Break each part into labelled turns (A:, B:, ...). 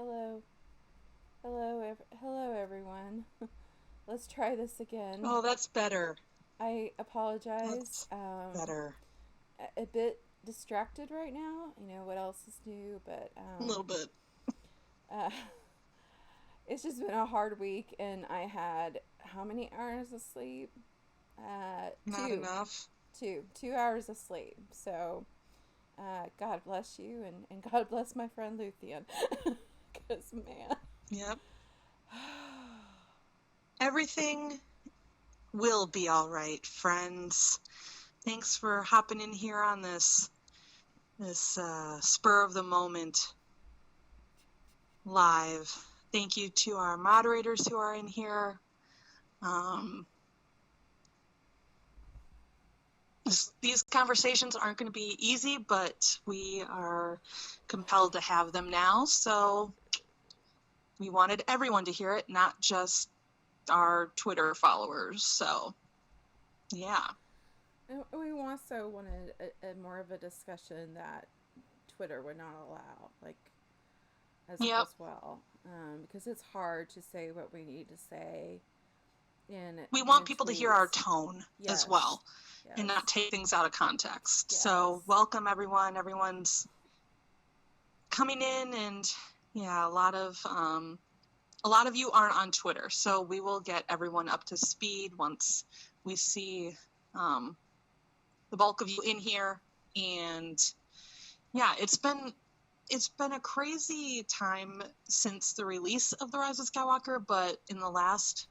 A: Hello. Hello, everyone. Let's try this again.
B: Oh, that's better.
A: I apologize.
B: That's better.
A: A bit distracted right now. You know what else is new, but
B: A little bit.
A: uh, it's just been a hard week, and I had how many hours of sleep?
B: Not
A: Two,
B: enough.
A: 2 hours of sleep. So, God bless you, and God bless my friend Luthien, because man.
B: Yep. Everything will be all right, friends. Thanks for hopping in here on this spur of the moment live. Thank you to our moderators who are in here. These conversations aren't going to be easy, but we are compelled to have them now. So we wanted everyone to hear it, not just our Twitter followers. So, yeah.
A: We also wanted a more of a discussion that Twitter would not allow, like
B: Yep.
A: as well, because it's hard to say what we need to say
B: We
A: in
B: want people to hear our
A: tweets.
B: tone as
A: Yes,
B: well and not
A: yes,
B: take things out of context. So,
A: yes.
B: welcome everyone. Everyone's coming in, and yeah, a lot of you aren't on Twitter, so we will get everyone up to speed once we see the bulk of you in here. And yeah, it's been a crazy time since the release of The Rise of Skywalker, but in the last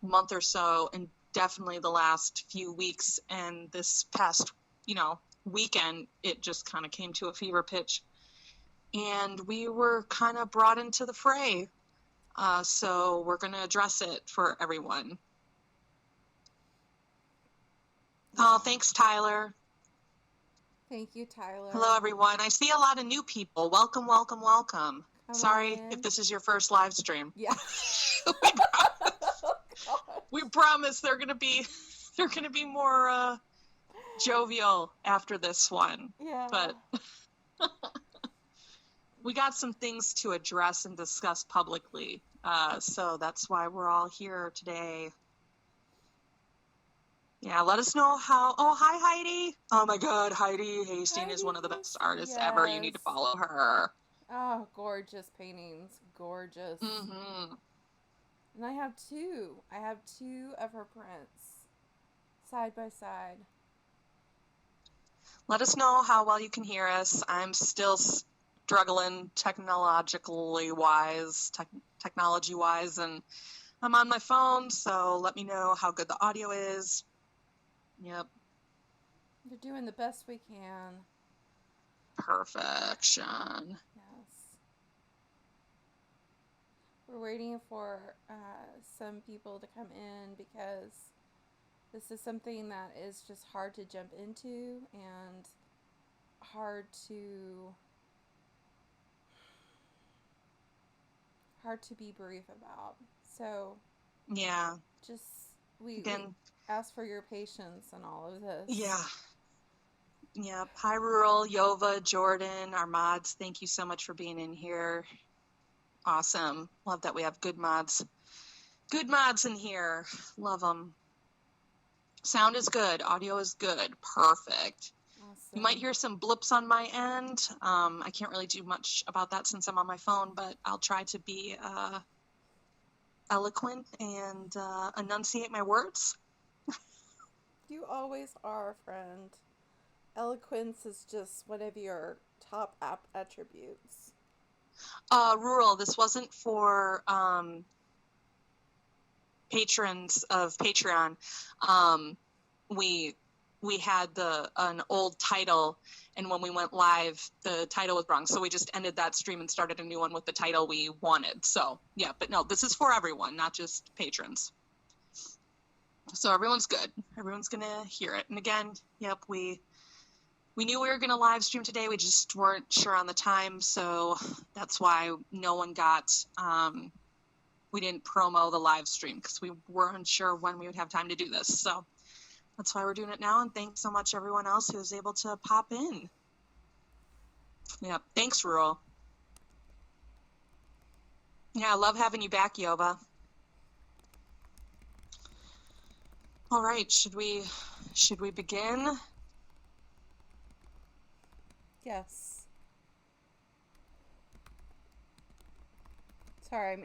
B: month or so, and definitely the last few weeks and this past, weekend, it just kind of came to a fever pitch. And we were kind of brought into the fray. So we're going to address it for everyone. Oh, thanks, Tyler.
A: Thank you,
B: Hello,
A: Tyler.
B: everyone. I see a lot of new people. Welcome, welcome, welcome.
A: Come on
B: Sorry if
A: in.
B: this is your first live stream.
A: Yeah. Oh,
B: We promise they're gonna be more jovial after this one.
A: yeah.
B: But we got some things to address and discuss publicly. So that's why we're all here today. Yeah, let us know how. Oh, hi, Heidi. Oh my God, Heidi Hastings is
A: Heidi
B: one of the best
A: Hasty,
B: artists ever. You need to
A: yes.
B: follow her.
A: Oh, gorgeous paintings. Gorgeous.
B: Mm-hmm.
A: And I have two. I have two of her prints side by side.
B: Let us know how well you can hear us. I'm still struggling technology wise, and I'm on my phone, so let me know how good the audio is. Yep.
A: We're doing the best we can.
B: Perfection.
A: Yes. We're waiting for some people to come in because this is something that is just hard to jump into and hard to hard to be brief about. So
B: Yeah.
A: just we
B: Again,
A: ask for your patience on all of this.
B: yeah. Yep. Hi, Rural, Yova, Jordan, our mods. Thank you so much for being in here. Awesome. Love that we have good mods. Good mods in here. Love them. Sound is good. Audio is good. Perfect. You might
A: Awesome.
B: hear some blips on my end. I can't really do much about that since I'm on my phone, but I'll try to be eloquent and enunciate my words.
A: You always are, friend. Eloquence is just one of your top attributes.
B: Rural, this wasn't for patrons of Patreon. We we had an old title, and when we went live, the title was wrong. So we just ended that stream and started a new one with the title we wanted. So yeah, but no, this is for everyone, not just patrons. So everyone's good. Everyone's gonna hear it. And again, yep, we knew we were gonna live stream today. We just weren't sure on the time, so that's why no one got. We didn't promo the live stream because we weren't sure when we would have time to do this. So that's why we're doing it now. And thanks so much everyone else who was able to pop in. Yep. Thanks, Rural. Yeah, I love having you back, Yova. All right, should we begin?
A: Yes. Sorry, I'm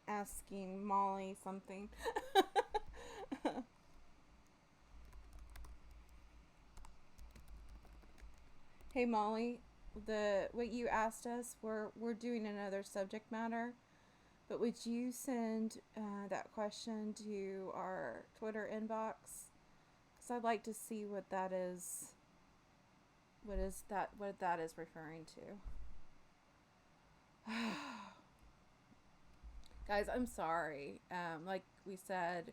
A: asking Molly something. Hey Molly, the what you asked us, we're doing another subject matter, but would you send that question to our Twitter inbox? Because I'd like to see what that is. What is that? What that is referring to? Guys, I'm sorry. Like we said,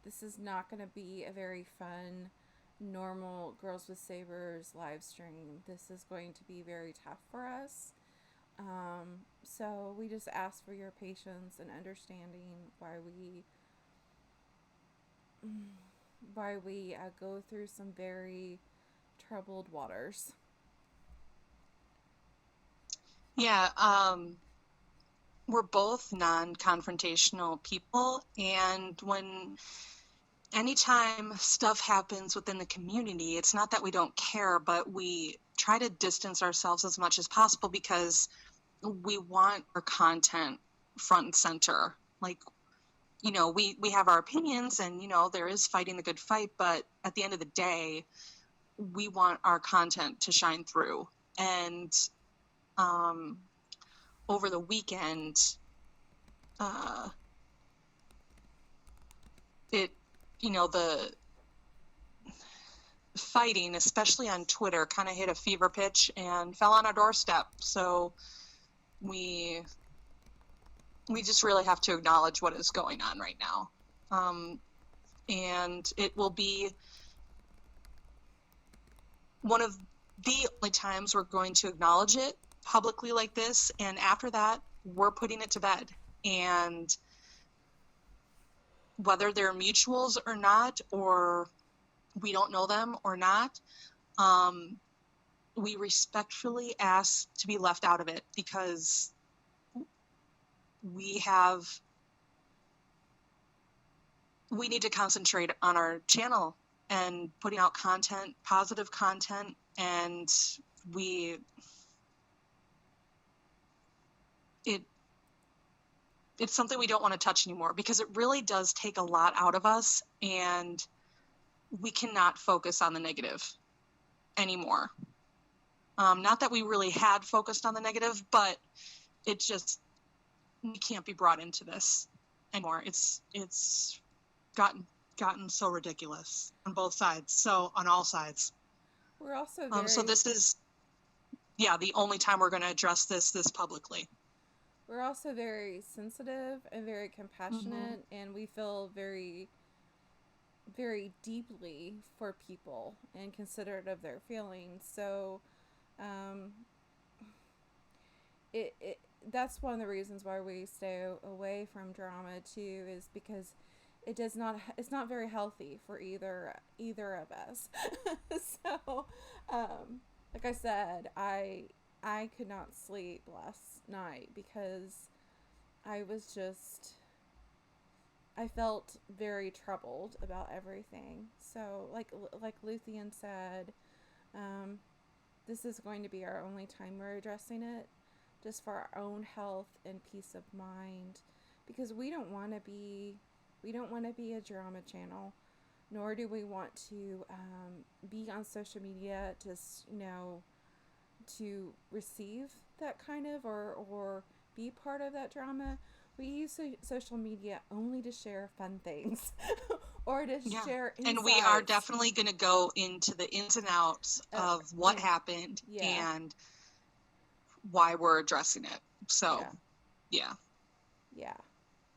A: this is not going to be a very fun, normal Girls with Sabers live stream. This is going to be very tough for us. So we just ask for your patience and understanding why we go through some very troubled waters.
B: Yeah, we're both non-confrontational people, and anytime stuff happens within the community, it's not that we don't care, but we try to distance ourselves as much as possible because we want our content front and center. Like, we have our opinions, and there is fighting the good fight, but at the end of the day, we want our content to shine through. And over the weekend, it the fighting, especially on Twitter, kind of hit a fever pitch and fell on our doorstep. So we just really have to acknowledge what is going on right now. And it will be one of the only times we're going to acknowledge it publicly like this. And after that, we're putting it to bed. And whether they're mutuals or not, or we don't know them or not, we respectfully ask to be left out of it because we need to concentrate on our channel and putting out content, positive content, and it's something we don't want to touch anymore because it really does take a lot out of us, and we cannot focus on the negative anymore. Not that we really had focused on the negative, but we can't be brought into this anymore. It's gotten so ridiculous on both sides. So on all sides.
A: We're also very.
B: So this is, the only time we're going to address this publicly.
A: We're also very sensitive and very compassionate, and we feel very, very deeply for people and considerate of their feelings. So, that's one of the reasons why we stay away from drama too, is because it's not very healthy for either of us. So, like I said, I could not sleep last night because I felt very troubled about everything. So, like Luthien said, this is going to be our only time we're addressing it, just for our own health and peace of mind, because we don't want to be a drama channel, nor do we want to be on social media to receive that kind of or be part of that drama. We use social media only to share fun things or to share insights.
B: And we are definitely going to go into the ins and outs of what happened and why we're addressing it. So, yeah.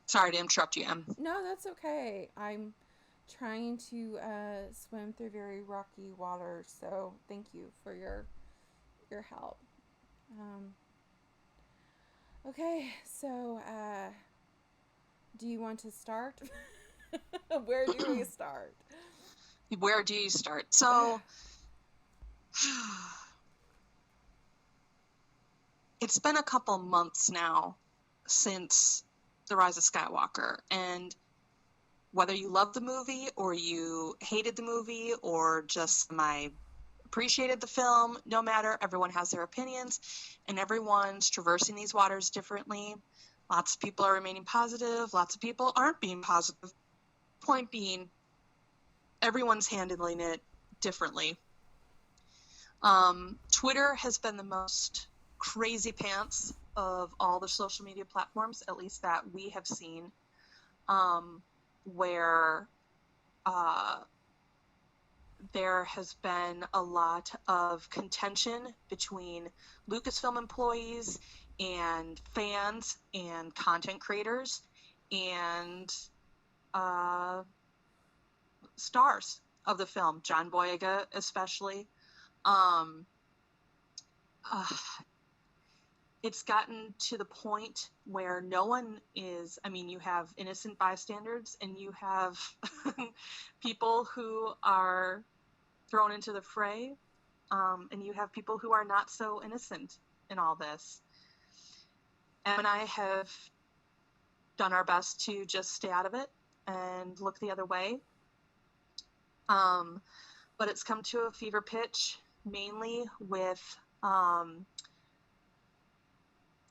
B: Sorry to interrupt you, Em.
A: No, that's okay. I'm trying to swim through very rocky waters, so thank you for your help. Okay, so do you want to start? Where do we start?
B: Where do you start? So, it's been a couple months now since The Rise of Skywalker. And whether you love the movie or you hated the movie or just appreciated the film, no matter, everyone has their opinions and everyone's traversing these waters differently. Lots of people are remaining positive, lots of people aren't being positive. Point being, everyone's handling it differently. Twitter has been the most crazy pants of all the social media platforms, at least that we have seen, where there has been a lot of contention between Lucasfilm employees and fans and content creators and stars of the film, John Boyega especially. It's gotten to the point where no one is, I mean, you have innocent bystanders and you have people who are thrown into the fray, and you have people who are not so innocent in all this. Em and I have done our best to just stay out of it and look the other way. But it's come to a fever pitch, mainly with a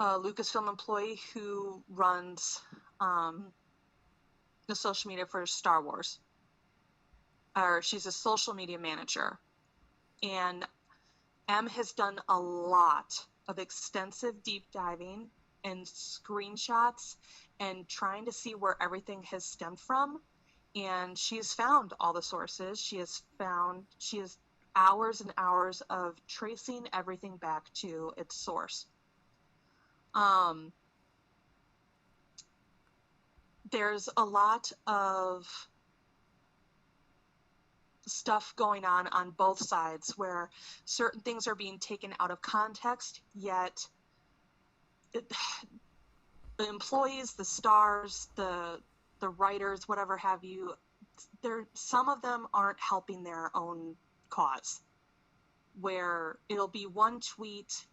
B: Lucasfilm employee who runs the social media for Star Wars. Or she's a social media manager. And Em has done a lot of extensive deep diving and screenshots and trying to see where everything has stemmed from. And she's found all the sources. She has hours and hours of tracing everything back to its source. There's a lot of stuff going on both sides where certain things are being taken out of context, yet the employees, the stars, the writers, whatever have you, some of them aren't helping their own cause, where it'll be one tweet,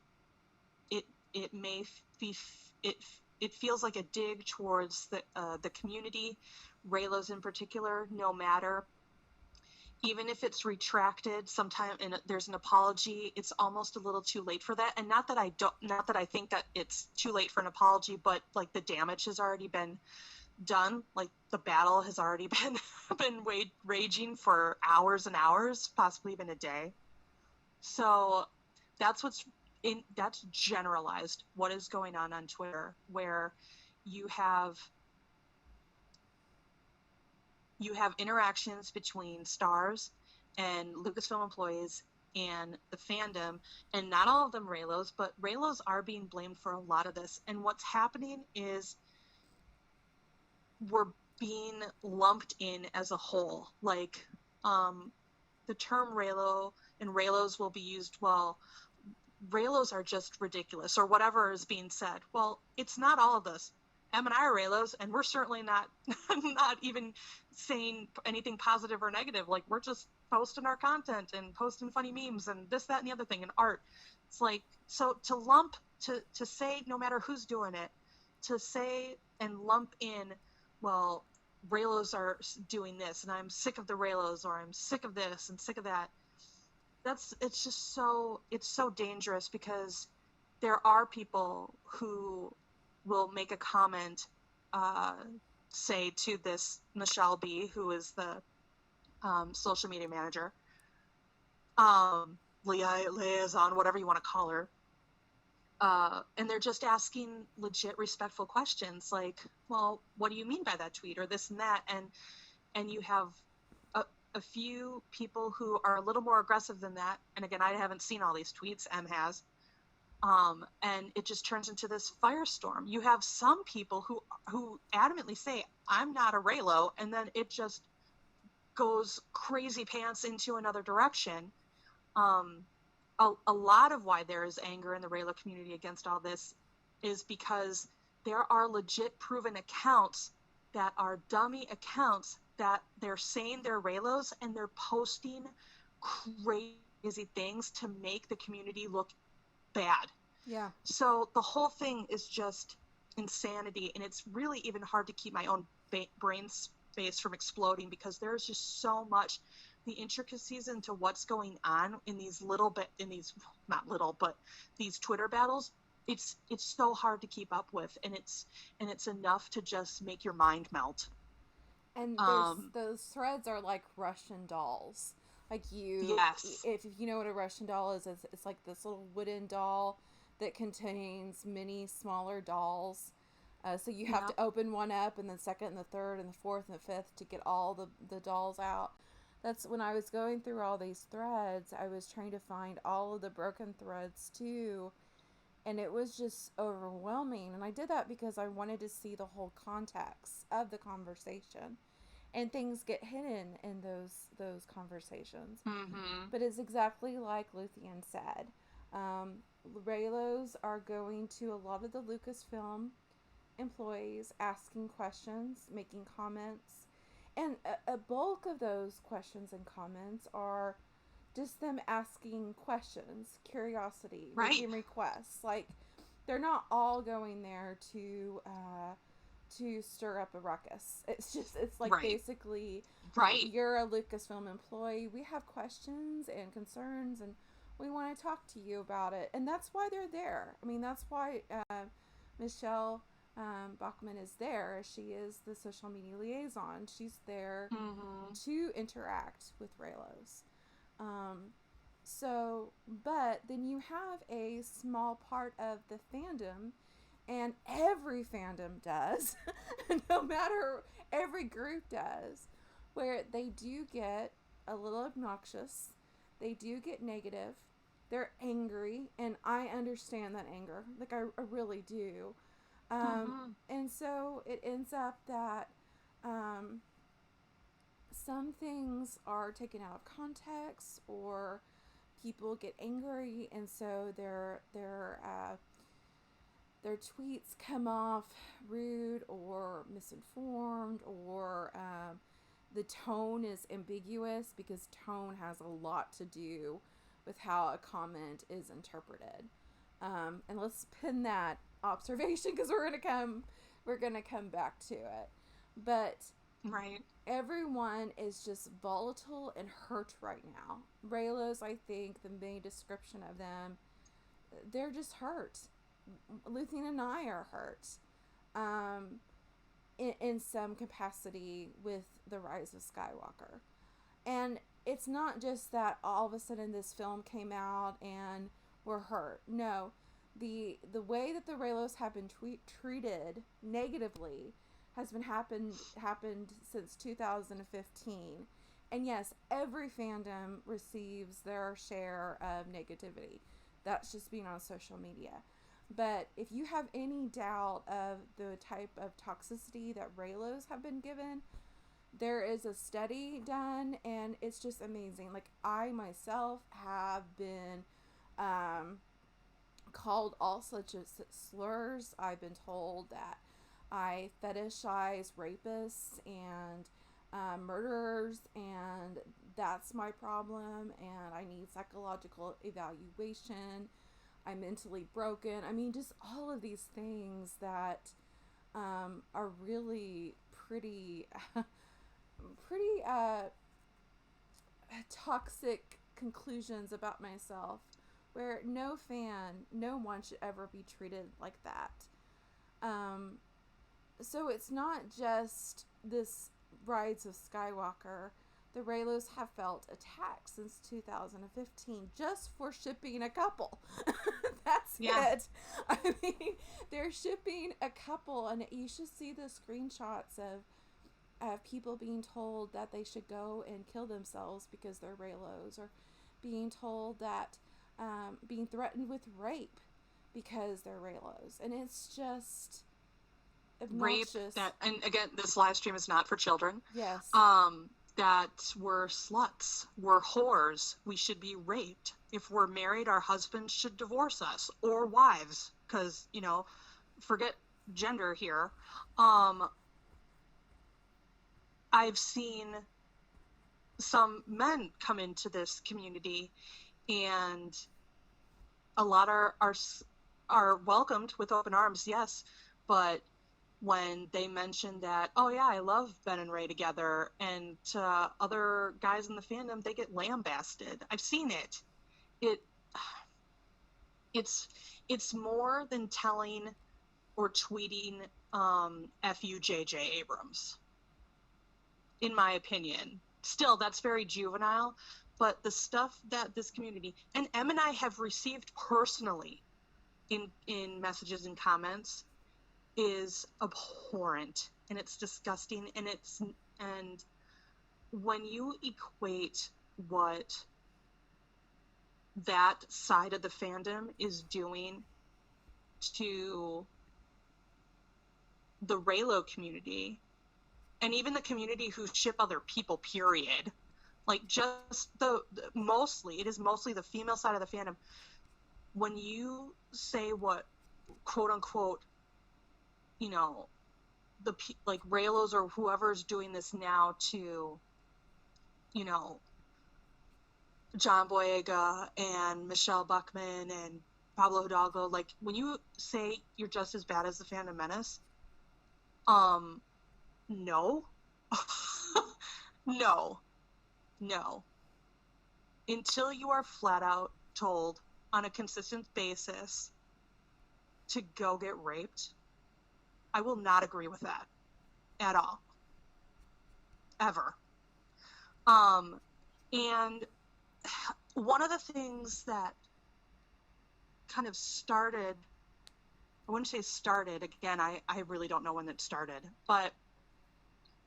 B: it may be, it feels like a dig towards the community, Reylo's in particular, no matter. Even if it's retracted sometime and there's an apology, it's almost a little too late for that. And not that I think that it's too late for an apology, but like the damage has already been done. Like the battle has already been raging for hours and hours, possibly even a day. So that's generalized what is going on Twitter, where you have interactions between stars and Lucasfilm employees and the fandom, and not all of them Reylos, but Reylos are being blamed for a lot of this. And what's happening is we're being lumped in as a whole. Like, the term Reylo and Reylos will be used, well, Reylos are just ridiculous, or whatever is being said. Well, it's not all of this. Em and I are Reylos, and we're certainly not even saying anything positive or negative. Like, we're just posting our content and posting funny memes and this, that, and the other thing, and art. It's like, so to say, no matter who's doing it, to say and lump in, well, Reylos are doing this, and I'm sick of the Reylos, or I'm sick of this and sick of that. It's so dangerous, because there are people who will make a comment, say to this Michelle B, who is the social media manager, liaison, whatever you want to call her, and they're just asking legit respectful questions like, well, what do you mean by that tweet, or this and that, and you have a few people who are a little more aggressive than that, and again, I haven't seen all these tweets, Em has, and it just turns into this firestorm. You have some people who adamantly say, I'm not a Reylo, and then it just goes crazy pants into another direction. A lot of why there is anger in the Reylo community against all this is because there are legit proven accounts that are dummy accounts that they're saying they're Reylos, and they're posting crazy things to make the community look bad.
A: Yeah.
B: So the whole thing is just insanity. And it's really even hard to keep my own brain space from exploding, because there's just so much, the intricacies into what's going on in these not little, but these Twitter battles. It's so hard to keep up with, and it's enough to just make your mind melt.
A: And those threads are like Russian dolls. Like
B: Yes.
A: if you know what a Russian doll is, it's like this little wooden doll that contains many smaller dolls. So you have
B: Yep.
A: to open one up, and the second, and the third, and the fourth, and the fifth to get all the dolls out. That's when I was going through all these threads, I was trying to find all of the broken threads too. And it was just overwhelming. And I did that because I wanted to see the whole context of the conversation. And things get hidden in those conversations.
B: Mm-hmm.
A: But it's exactly like Luthien said. Reylos are going to a lot of the Lucasfilm employees, asking questions, making comments. And a bulk of those questions and comments are just them asking questions, curiosity,
B: Right.
A: making requests. Like, they're not all going there to stir up a ruckus. It's like,
B: Right.
A: basically,
B: Right.
A: you're a Lucasfilm employee. We have questions and concerns, and we want to talk to you about it. And that's why they're there. I mean, that's why Michelle Bachman is there. She is the social media liaison. She's there
B: Mm-hmm.
A: to interact with Reylos. But then you have a small part of the fandom, and every fandom does, no matter, every group does, where they do get a little obnoxious, they do get negative, they're angry, and I understand that anger, like I really do. And so it ends up that some things are taken out of context, or people get angry, and so their tweets come off rude or misinformed, or the tone is ambiguous, because tone has a lot to do with how a comment is interpreted. And let's pin that observation, because we're gonna come back to it. But
B: Right.
A: everyone is just volatile and hurt right now. Reylos, I think the main description of them, they're just hurt. Luthien and I are hurt in some capacity with the rise of Skywalker. And it's not just that all of a sudden this film came out and we're hurt. No, the way that the Reylos have been treated negatively has been happened since 2015. And yes, every fandom receives their share of negativity. That's just being on social media. But if you have any doubt of the type of toxicity that Reylos have been given, there is a study done, and it's just amazing. Like, I myself have been called all such slurs. I've been told that I fetishize rapists and murderers, and that's my problem, and I need psychological evaluation. I'm mentally broken. I mean, just all of these things that are really pretty toxic conclusions about myself, where no one should ever be treated like that. So it's not just this Rise of Skywalker. The Reylos have felt attacked since 2015 just for shipping a couple. That's it. I mean, they're shipping a couple, and you should see the screenshots of people being told that they should go and kill themselves because they're Reylos, or being told that being threatened with rape because they're Reylos. And it's just obnoxious.
B: Rape that, and again, this live stream is not for children.
A: Yes.
B: That we're sluts, we're whores, we should be raped. If we're married, our husbands should divorce us, or wives, because, forget gender here. I've seen some men come into this community, and a lot are welcomed with open arms, yes, but when they mentioned that, oh yeah, I love Ben and Ray together, and other guys in the fandom, they get lambasted. I've seen it. It it's more than telling or tweeting "F you, J.J. Abrams," in my opinion. Still, that's very juvenile, but the stuff that this community and Em and I have received personally in messages and comments is abhorrent, and it's disgusting, and when you equate what that side of the fandom is doing to the Reylo community, and even the community who ship other people, period, like just it is mostly the female side of the fandom. When you say what, quote unquote, like Reylos or whoever's doing this now to, John Boyega and Michelle Buckman and Pablo Hidalgo, like when you say you're just as bad as the Phantom Menace, no. No. Until you are flat out told on a consistent basis to go get raped, I will not agree with that at all. Ever. And one of the things that kind of started, I wouldn't say started, again, I really don't know when it started, but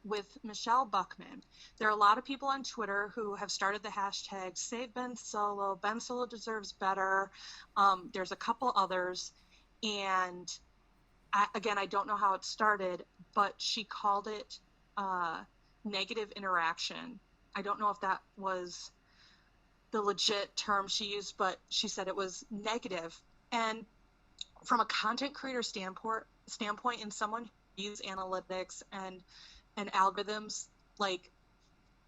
B: with Michelle Buckman, there are a lot of people on Twitter who have started the hashtag Save Ben Solo, Ben Solo deserves better. There's a couple others, and I don't know how it started, but she called it negative interaction. I don't know if that was the legit term she used, but she said it was negative. And from a content creator standpoint, and someone who uses analytics and algorithms, like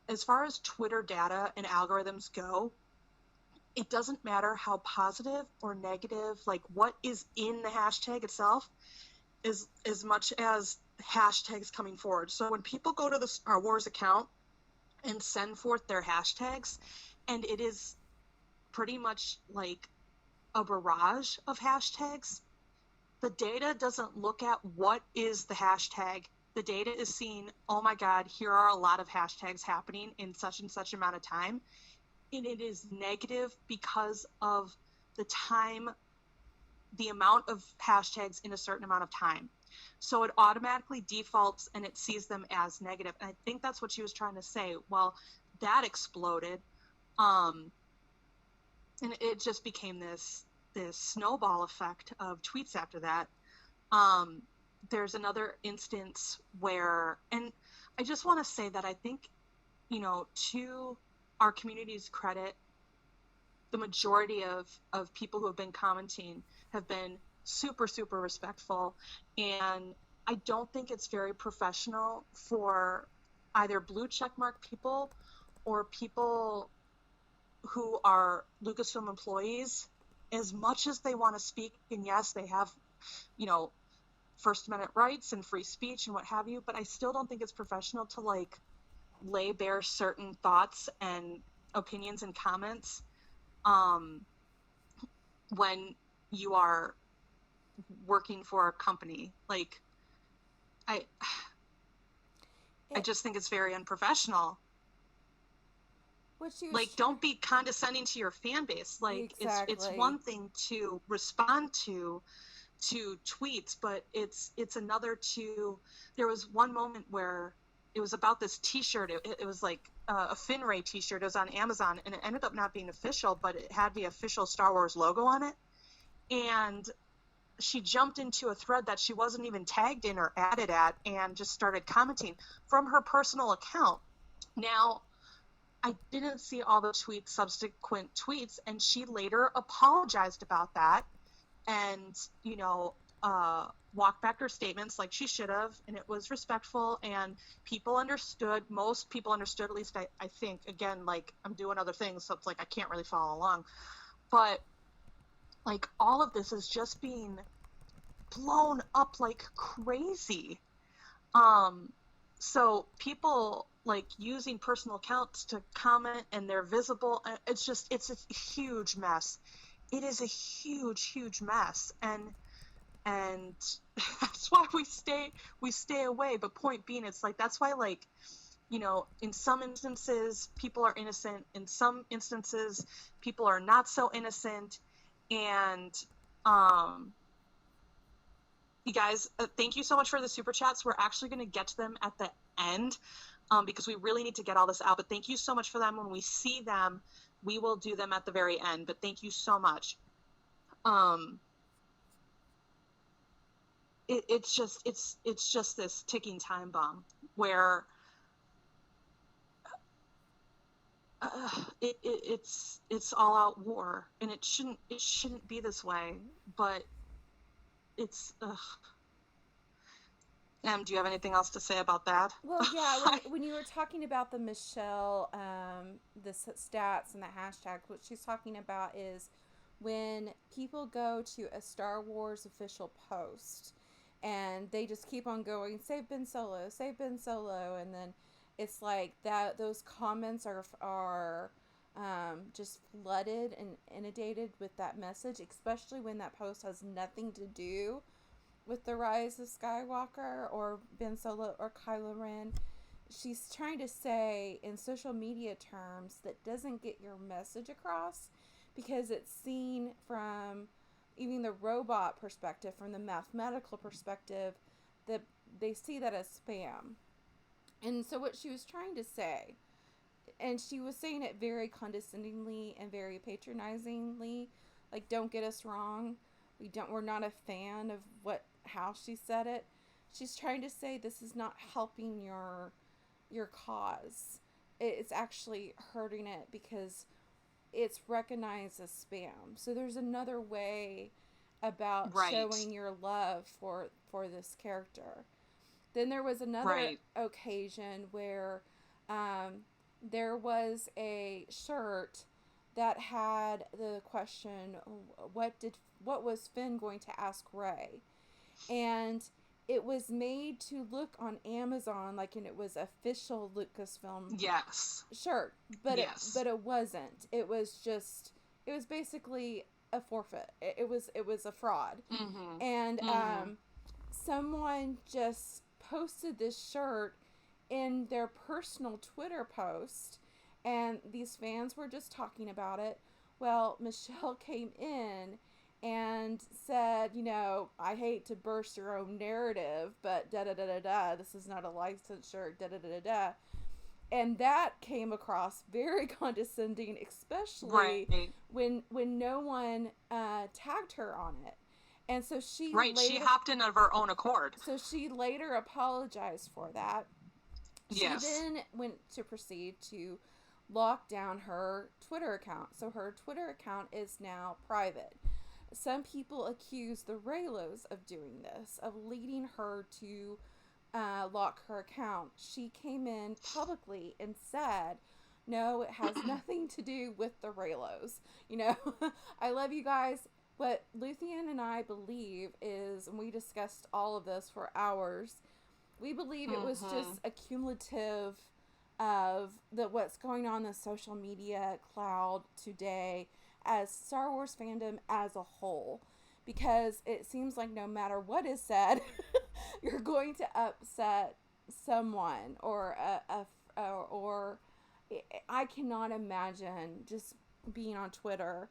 B: as far as Twitter data and algorithms go, it doesn't matter how positive or negative, like what is in the hashtag itself, is as much as hashtags coming forward. So when people go to the Star Wars account and send forth their hashtags, and it is pretty much like a barrage of hashtags, the data doesn't look at what is the hashtag. The data is seeing, oh my God, here are a lot of hashtags happening in such and such amount of time. And it is negative because of the time, the amount of hashtags in a certain amount of time. So it automatically defaults and it sees them as negative. And I think that's what she was trying to say. Well, that exploded. And it just became this snowball effect of tweets after that. There's another instance where, and I just want to say that I think, to our community's credit, the majority of people who have been commenting have been super, super respectful. And I don't think it's very professional for either blue checkmark people or people who are Lucasfilm employees, as much as they want to speak, and yes, they have, First Amendment rights and free speech and what have you, but I still don't think it's professional to like lay bare certain thoughts and opinions and comments when you are working for a company. Like I just think it's very unprofessional. Don't be condescending to your fan base. Like
A: exactly.
B: It's one thing to respond to tweets, but it's another to, there was one moment where it was about this t-shirt. It was like a Finray t-shirt. It was on Amazon, and it ended up not being official, but it had the official Star Wars logo on it. And she jumped into a thread that she wasn't even tagged in or added at, and just started commenting from her personal account. Now, I didn't see all the subsequent tweets, and she later apologized about that and, walked back her statements like she should have, and it was respectful, and people understood. Most people understood, at least I think. Again, like, I'm doing other things, so it's like I can't really follow along. But, like, all of this is just being blown up like crazy. Um, so people like using personal accounts to comment and they're visible. It's a huge mess. It is a huge mess. And that's why we stay away. But point being, it's like, that's why, like, you know, in some instances people are innocent, in some instances people are not so innocent. And you guys, thank you so much for the super chats. We're actually going to get to them at the end, because we really need to get all this out. But thank you so much for them. When we see them, we will do them at the very end. But thank you so much. It's just this ticking time bomb where it's all out war, and it shouldn't be this way, but it's do you have anything else to say about that?
A: Well, yeah, when you were talking about the Michelle, the stats and the hashtags, what she's talking about is when people go to a Star Wars official post and they just keep on going, save Ben Solo, save Ben Solo, and then it's like that those comments are just flooded and inundated with that message, especially when that post has nothing to do with the rise of Skywalker or Ben Solo or Kylo Ren. She's trying to say in social media terms that doesn't get your message across because it's seen from even the robot perspective, from the mathematical perspective, that they see that as spam. And so what she was trying to say, and she was saying it very condescendingly and very patronizingly, like, don't get us wrong, we're not a fan of how she said it. She's trying to say this is not helping your cause. It's actually hurting it because it's recognized as spam. So there's another way about showing your love for this character. Then there was another occasion where there was a shirt that had the question, what was Finn going to ask Rey? And it was made to look on Amazon like it was official Lucasfilm shirt, but it wasn't. It was basically a forfeit. It was a fraud.
B: Mm-hmm.
A: And someone just posted this shirt in their personal Twitter post, and these fans were just talking about it. Well, Michelle came in and said, you know, I hate to burst your own narrative, but da-da-da-da-da, this is not a licensed shirt, da-da-da-da-da. And that came across very condescending, especially when no one tagged her on it. And so she
B: she hopped in of her own accord.
A: So she later apologized for that. She then went to proceed to lock down her Twitter account. So her Twitter account is now private. Some people accuse the Reylos of doing this, of leading her to lock her account. She came in publicly and said, no, it has nothing to do with the Reylos. You know, I love you guys. What Luthien and I believe is, and we discussed all of this for hours, we believe it was just a cumulative of what's going on in the social media cloud today as Star Wars fandom as a whole, because it seems like no matter what is said, you're going to upset someone or I cannot imagine just being on Twitter.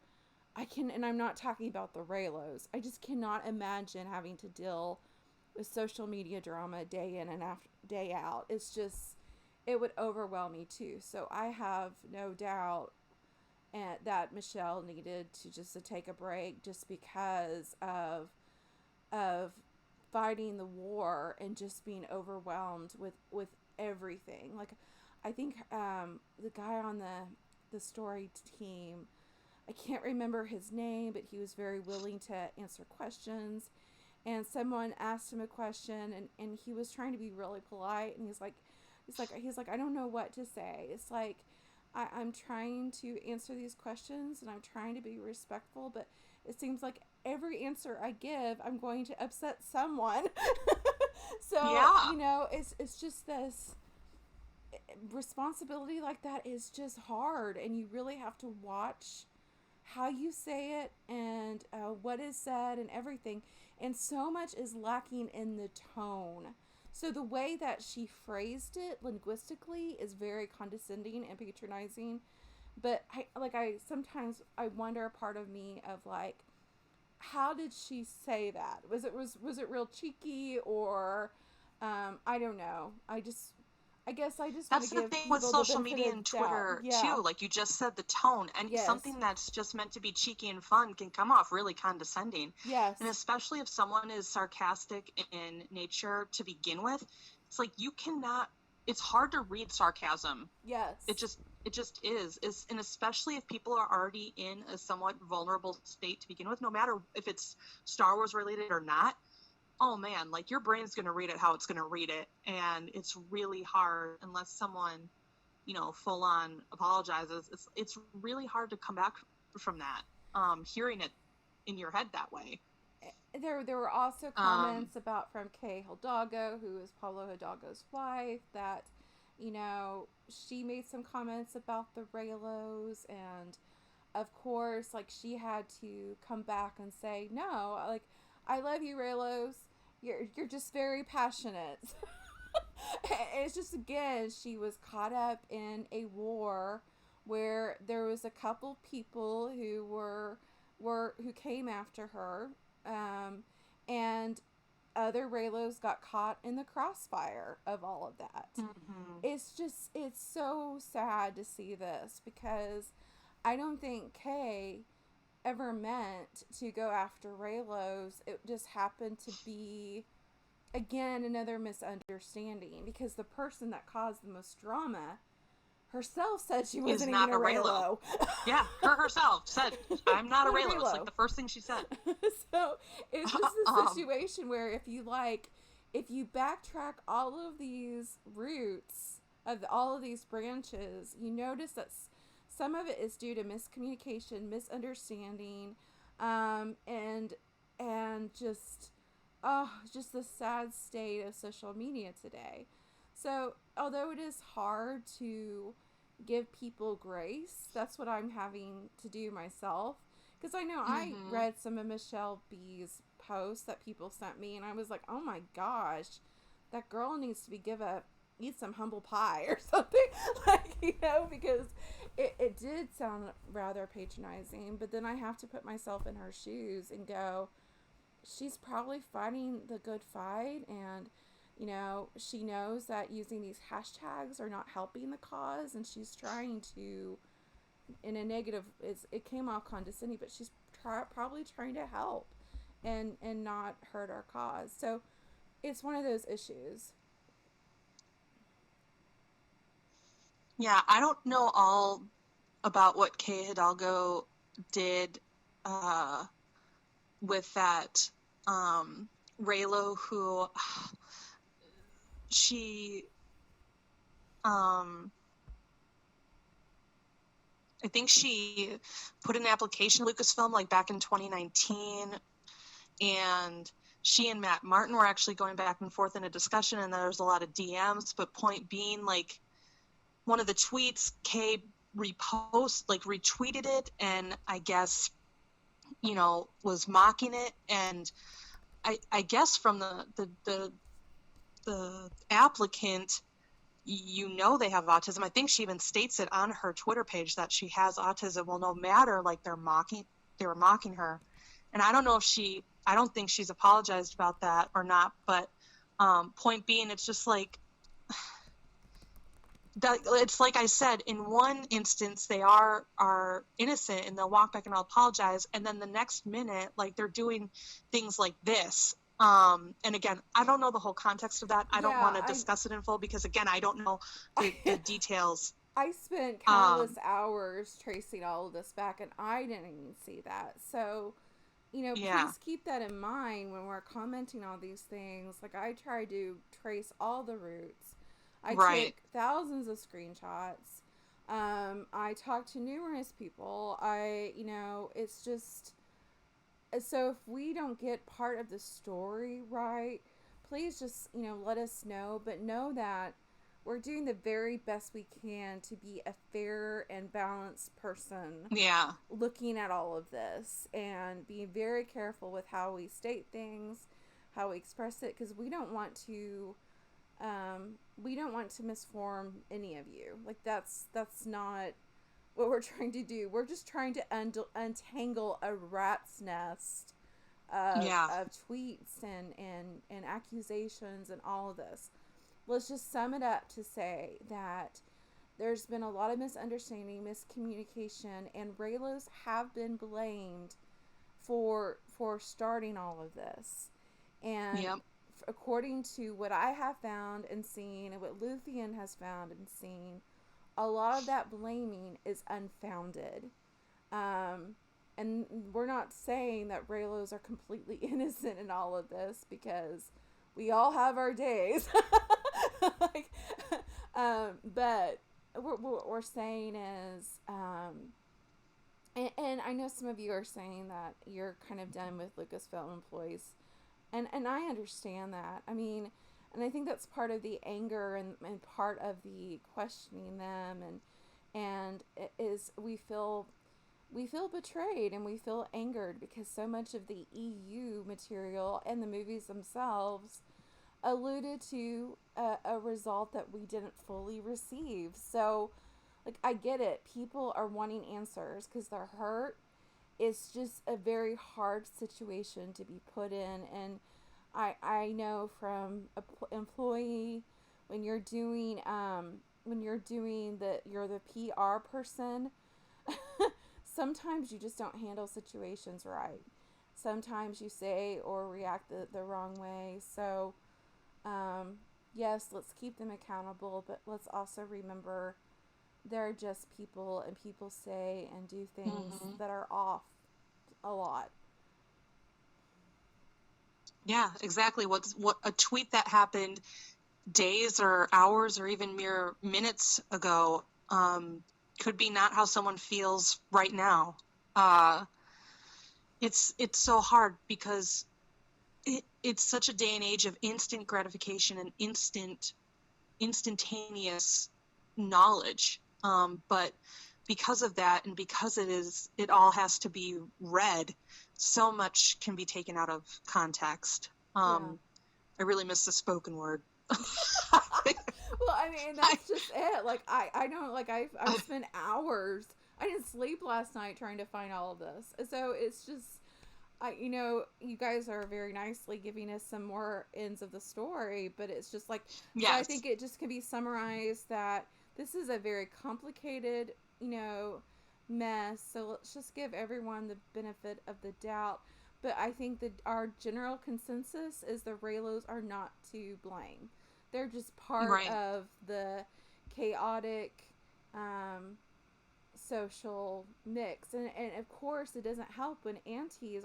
A: And I'm not talking about the Reylos. I just cannot imagine having to deal with social media drama day in and day out. It's just, it would overwhelm me too. So I have no doubt that Michelle needed to take a break just because of fighting the war and just being overwhelmed with everything. Like, I think the guy on the story team, I can't remember his name, but he was very willing to answer questions. And someone asked him a question, and he was trying to be really polite, and he's like, I don't know what to say. It's like, I'm trying to answer these questions, and I'm trying to be respectful, but it seems like every answer I give, I'm going to upset someone. So,
B: Yeah.
A: it's just this responsibility like that is just hard, and you really have to watch how you say it and what is said and everything. And so much is lacking in the tone. So the way that she phrased it linguistically is very condescending and patronizing. But I sometimes I wonder, a part of me of like, how did she say that? Was it real cheeky, or I don't know. I guess I just want to
B: That's the
A: give
B: thing with
A: people the
B: social
A: benefit
B: media
A: of
B: and
A: the doubt.
B: Twitter
A: Yeah.
B: too. Like you just said, the tone and
A: Yes.
B: something that's just meant to be cheeky and fun can come off really condescending. And
A: Yes.
B: especially if someone is sarcastic in nature to begin with, it's like you cannot, it's hard to read sarcasm. It
A: Yes.
B: just it just is, and especially if people are already in a somewhat vulnerable state to begin with, no matter if it's Star Wars related or not. Oh man, like your brain's going to read it how it's going to read it, and it's really hard unless someone, full on apologizes. It's really hard to come back from that, hearing it in your head that way.
A: There were also
B: um
A: comments about from Kay Hidalgo, who is Pablo Hidalgo's wife, that she made some comments about the Reylos, and of course, like, she had to come back and say, no, like, I love you, Reylos. You're just very passionate. It's just, again, she was caught up in a war where there was a couple people who came after her, um, and other Reylos got caught in the crossfire of all of that.
B: mhm.
A: It's so sad to see this, because I don't think Kay ever meant to go after Reylos. It just happened to be, again, another misunderstanding, because the person that caused the most drama herself said she
B: Is
A: wasn't even
B: not
A: a
B: a Reylo.
A: Reylo.
B: Yeah, her herself said, I'm not a
A: Not a
B: Reylo. It's like
A: Reylo.
B: the first thing she said.
A: So it's just this
B: um
A: situation where, if you backtrack all of these roots of all of these branches, you notice that some of it is due to miscommunication, misunderstanding, and just, just the sad state of social media today. So although it is hard to give people grace, that's what I'm having to do myself, because I know I
B: mhm.
A: read some of Michelle B's posts that people sent me, and I was like, oh my gosh, that girl needs to be eat some humble pie or something. Like, because it did sound rather patronizing, but then I have to put myself in her shoes and go, she's probably fighting the good fight, and she knows that using these hashtags are not helping the cause, and she's trying to, in a negative, it came off condescending, but she's probably trying to help and not hurt our cause. So it's one of those issues.
B: Yeah, I don't know all about what Kay Hidalgo did uh, with that Reylo, who she, um, I think she put an application to Lucasfilm like back in 2019, and she and Matt Martin were actually going back and forth in a discussion, and there was a lot of DMs. But point being, like, one of the tweets, Kay retweeted it, and I guess was mocking it, and I guess from the applicant, they have autism. I think she even states it on her Twitter page that she has autism. Well, no matter, like, they were mocking her, and I don't think she's apologized about that or not. But point being, it's just like that. It's like I said, in one instance they are innocent and they'll walk back and I'll apologize, and then the next minute, like, they're doing things like this. And again, I don't know the whole context of that. I don't
A: Yeah,
B: want to discuss it in full because, again, I don't know the
A: I
B: details.
A: I spent
B: Um,
A: countless hours tracing all of this back, and I didn't even see that. So,
B: yeah,
A: please keep that in mind when we're commenting on these things. Like, I try to trace all the roots. I took
B: right.
A: thousands of screenshots. I talked to numerous people. It's just, So if we don't get part of the story right, please just, let us know. But know that we're doing the very best we can to be a fair and balanced person
B: Yeah.
A: looking at all of this and being very careful with how we state things, how we express it, because we don't want to misform any of you. Like that's not what we're trying to do. We're just trying to untangle a rat's nest
B: Yeah.
A: of tweets and accusations and all of this. Let's just sum it up to say that there's been a lot of misunderstanding, miscommunication, and Reylos have been blamed for starting all of this. And
B: Yep.
A: according to what I have found and seen, and what Luthien has found and seen, a lot of that blaming is unfounded. Um, and we're not saying that Reylos are completely innocent in all of this, because we all have our days. like, but what we're saying is, and I know some of you are saying that you're kind of done with Lucasfilm employees, and I understand that. I mean, and I think that's part of the anger and part of the questioning them, and it is we feel betrayed and we feel angered because so much of the EU material and the movies themselves alluded to a result that we didn't fully receive. So, like, I get it. People are wanting answers because they're hurt. It's just a very hard situation to be put in. And I know from an employee, when you're doing you're the PR person, sometimes you just don't handle situations right. Sometimes you say or react the wrong way. So, yes, let's keep them accountable, but let's also remember they're just people, and people say and do things
B: Hmm.
A: that are off a lot.
B: Yeah, exactly. What a tweet that happened days or hours or even mere minutes ago could be not how someone feels right now. Uh, it's so hard because it's such a day and age of instant gratification and instantaneous knowledge. But because of that, and because it all has to be read, so much can be taken out of context.
A: Yeah.
B: I really miss the spoken word.
A: Well, I mean,
B: I,
A: that's just it. Like, I don't, like, I've
B: I,
A: spent hours. I didn't sleep last night trying to find all of this. So it's just, you guys are very nicely giving us some more ends of the story, but it's just like, so I
B: yes,
A: think it just can be summarized that this is a very complicated, mess. So let's just give everyone the benefit of the doubt. But I think that our general consensus is the Reylos are not to blame. They're just part
B: right,
A: of the chaotic um, social mix. And of course, it doesn't help when antis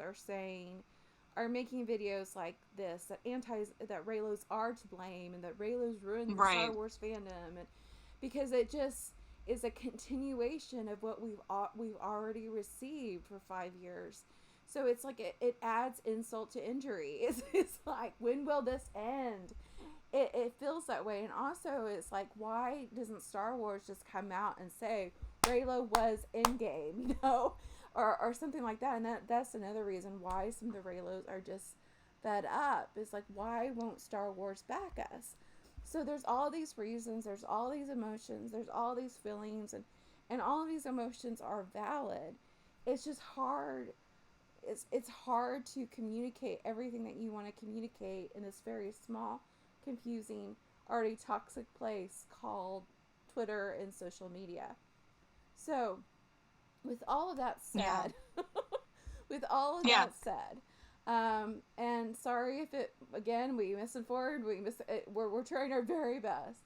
A: are making videos like this, that Reylos are to blame and that Reylos ruined the Star
B: right,
A: Wars fandom, and because it just is a continuation of what we've already received for 5 years. So it's like it adds insult to injury. It's like, when will this end? It feels that way. And also, it's like, why doesn't Star Wars just come out and say Reylo was in game, or something like that? And that's another reason why some of the Reylos are just fed up. Is like, why won't Star Wars back us? So there's all these reasons, there's all these emotions, there's all these feelings, and all of these emotions are valid. It's just hard. It's hard to communicate everything that you want to communicate in this very small, confusing, already toxic place called Twitter and social media. So, with all of that
B: yeah,
A: said, with all of
B: yeah,
A: that said, and sorry if it, again, we misinformed, we're trying our very best.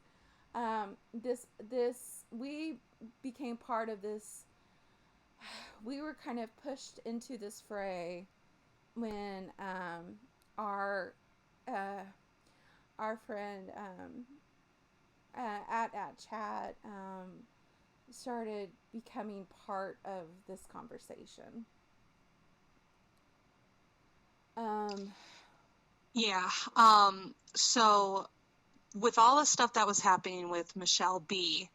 A: We became part of this. We were kind of pushed into this fray when our uh, our friend at chat started becoming part of this conversation. Um,
B: Yeah. So with all the stuff that was happening with Michelle B,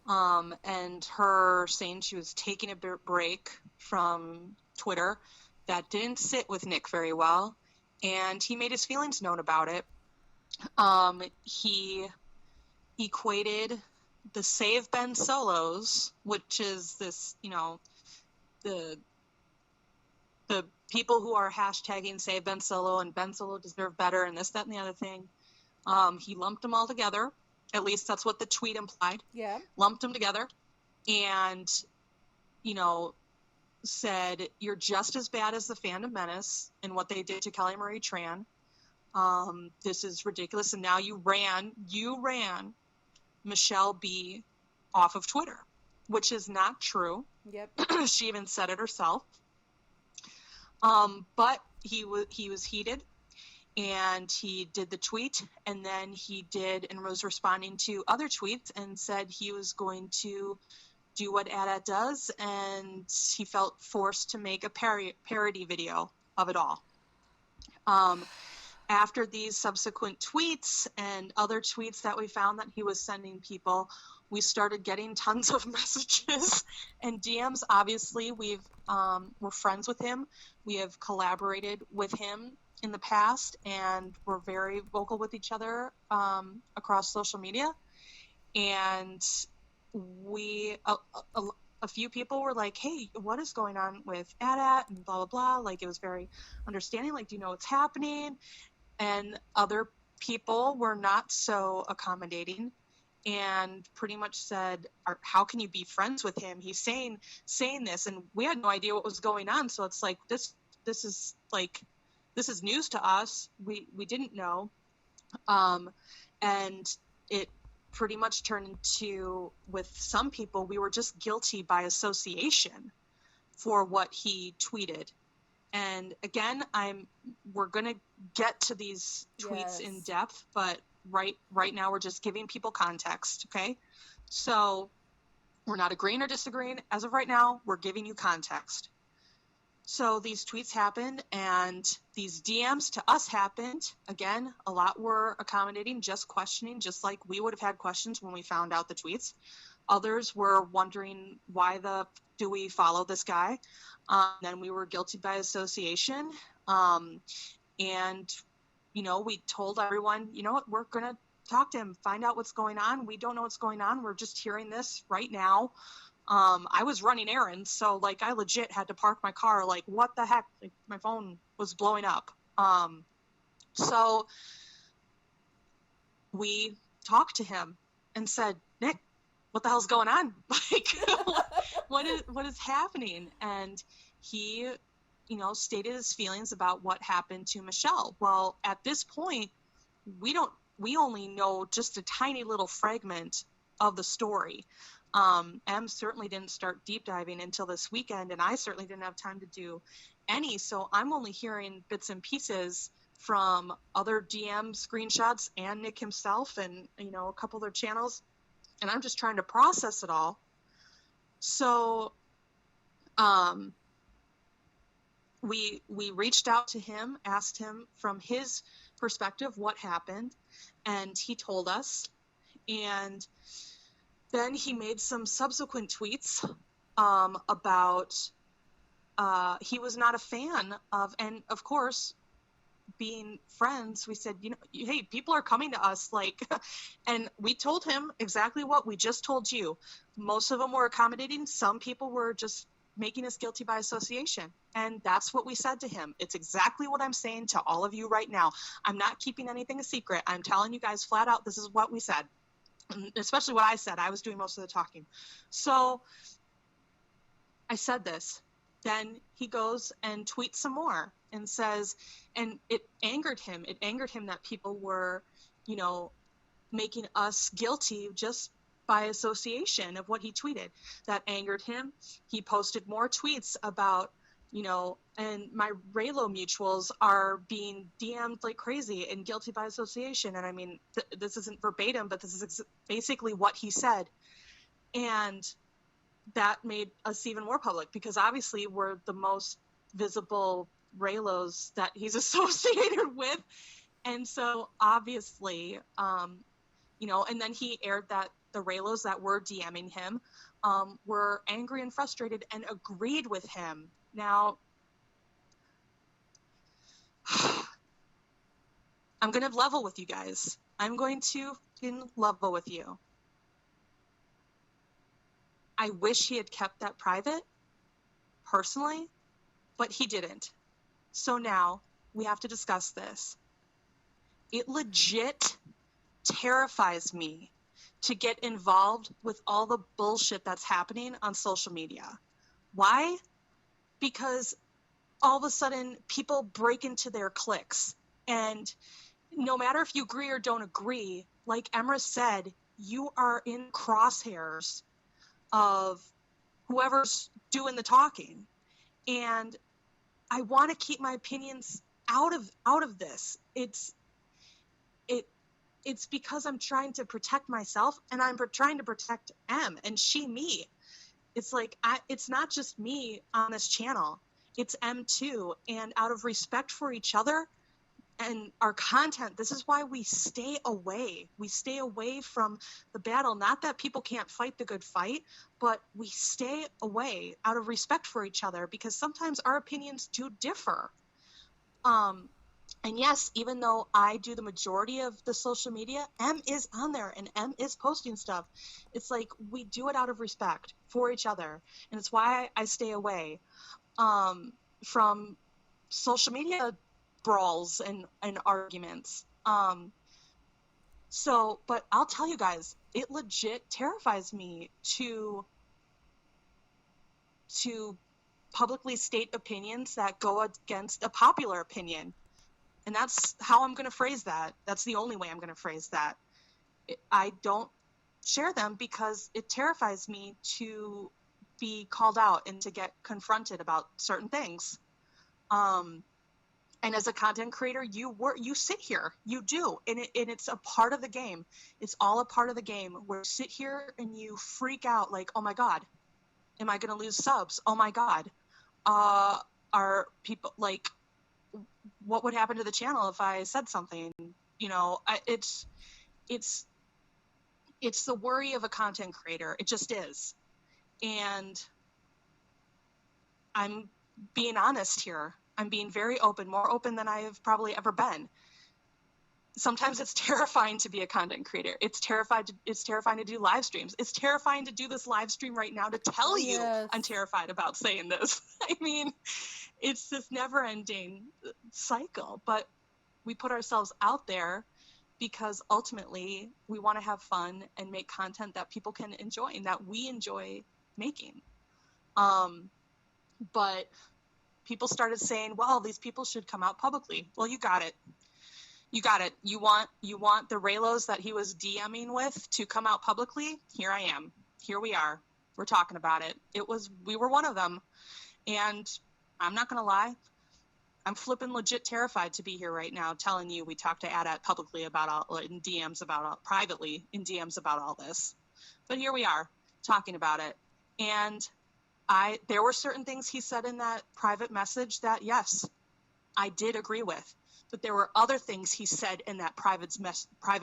B: and her saying she was taking a break from Twitter, that didn't sit with Nick very well, and he made his feelings known about it. He equated the Save Ben Solos, which is this, the the people who are hashtagging Save Ben Solo and Ben Solo deserve better and this, that, and the other thing. He lumped them all together. At least that's what the tweet implied.
A: yeah.
B: Lumped them together and, said, you're just as bad as the Phantom Menace and what they did to Kelly Marie Tran. This is ridiculous. And now you ran Michelle B off of Twitter, which is not true.
A: Yep.
B: She even said it herself. But he was heated, and he did the tweet, and then he did and was responding to other tweets and said he was going to do what AT-AT does, and he felt forced to make a parody video of it all. After these subsequent tweets and other tweets that we found that he was sending people, we started getting tons of messages and DMs. Obviously, we're friends with him. We have collaborated with him in the past, and we're very vocal with each other across social media. And we, a few people were like, hey, what is going on with AT-AT and blah, blah, blah. Like, it was very understanding. Like, do you know what's happening? And other people were not so accommodating and pretty much said, how can you be friends with him? He's saying this, and we had no idea what was going on. So it's like, this is news to us. We didn't know. And it pretty much turned into, with some people, we were just guilty by association for what he tweeted. And again, we're going to get to these tweets in depth, but right now we're just giving people context, okay? So we're not agreeing or disagreeing. As of right now, we're giving you context. So these tweets happened, and these DMs to us happened. Again, a lot were accommodating, just questioning, just like we would have had questions when we found out the tweets. Others were wondering, why do we follow this guy? Then we were guilty by association. And, we told everyone, you know what, we're going to talk to him, find out what's going on. We don't know what's going on. We're just hearing this right now. I was running errands, so like I legit had to park my car. Like, what the heck? Like, my phone was blowing up. So we talked to him and said, Nick, what the hell's going on? Like, what is happening? And he, stated his feelings about what happened to Michelle. Well, at this point, we only know just a tiny little fragment of the story. Em certainly didn't start deep diving until this weekend, and I certainly didn't have time to do any. So I'm only hearing bits and pieces from other DM screenshots and Nick himself and, a couple other channels. And I'm just trying to process it all. So we reached out to him, asked him from his perspective what happened, and he told us. And then he made some subsequent tweets about he was not a fan of, and of course, being friends, we said, hey, people are coming to us, like, and we told him exactly what we just told you. Most of them were accommodating. Some people were just making us guilty by association. And that's what we said to him. It's exactly what I'm saying to all of you right now. I'm not keeping anything a secret. I'm telling you guys flat out, this is what we said. Especially what I said. I was doing most of the talking. So I said this. Then he goes and tweets some more and says, and it angered him. It angered him that people were, making us guilty just by association of what he tweeted. That angered him. He posted more tweets about, and my Reylo mutuals are being DM'd like crazy and guilty by association. And I mean, this isn't verbatim, but this is basically what he said. And that made us even more public, because obviously we're the most visible Reylos that he's associated with. And so obviously, and then he aired that the Reylos that were DMing him were angry and frustrated and agreed with him. Now, I'm going to level with you guys. I'm going to level with you. I wish he had kept that private, personally, but he didn't. So now we have to discuss this. It legit terrifies me to get involved with all the bullshit that's happening on social media. Why? Because all of a sudden people break into their cliques, and no matter if you agree or don't agree, like Emra said, you are in crosshairs of whoever's doing the talking. And I want to keep my opinions out of this. It's because I'm trying to protect myself, and I'm trying to protect Em and she me. It's like it's not just me on this channel, it's Em too. And out of respect for each other and our content, this is why we stay away. We stay away from the battle. Not that people can't fight the good fight, but we stay away out of respect for each other, because sometimes our opinions do differ. And yes, even though I do the majority of the social media, Em is on there and Em is posting stuff. It's like we do it out of respect for each other. And it's why I stay away from social media brawls and arguments. But I'll tell you guys, it legit terrifies me to publicly state opinions that go against a popular opinion. And that's how I'm going to phrase that. That's the only way I'm going to phrase that. I don't share them because it terrifies me to be called out and to get confronted about certain things. And as a content creator, you sit here, you do, and it's a part of the game. It's all a part of the game where you sit here and you freak out like, oh my God, am I going to lose subs? Oh my God, are people like, what would happen to the channel if I said something? It's the worry of a content creator. It just is. And I'm being honest here. I'm being very open, more open than I have probably ever been. Sometimes it's terrifying to be a content creator. It's terrifying to do live streams. It's terrifying to do this live stream right now to tell you I'm terrified about saying this. I mean, it's this never-ending cycle, but we put ourselves out there because ultimately we want to have fun and make content that people can enjoy and that we enjoy making. But people started saying, well, these people should come out publicly. Well, you got it. You want the Reylos that he was DMing with to come out publicly? Here I am. Here we are. We're talking about it. We were one of them. And I'm not going to lie. I'm flipping legit terrified to be here right now telling you we talked to AT-AT publicly privately in DMs about all this. But here we are talking about it. And there were certain things he said in that private message that, yes, I did agree with. But there were other things he said in that private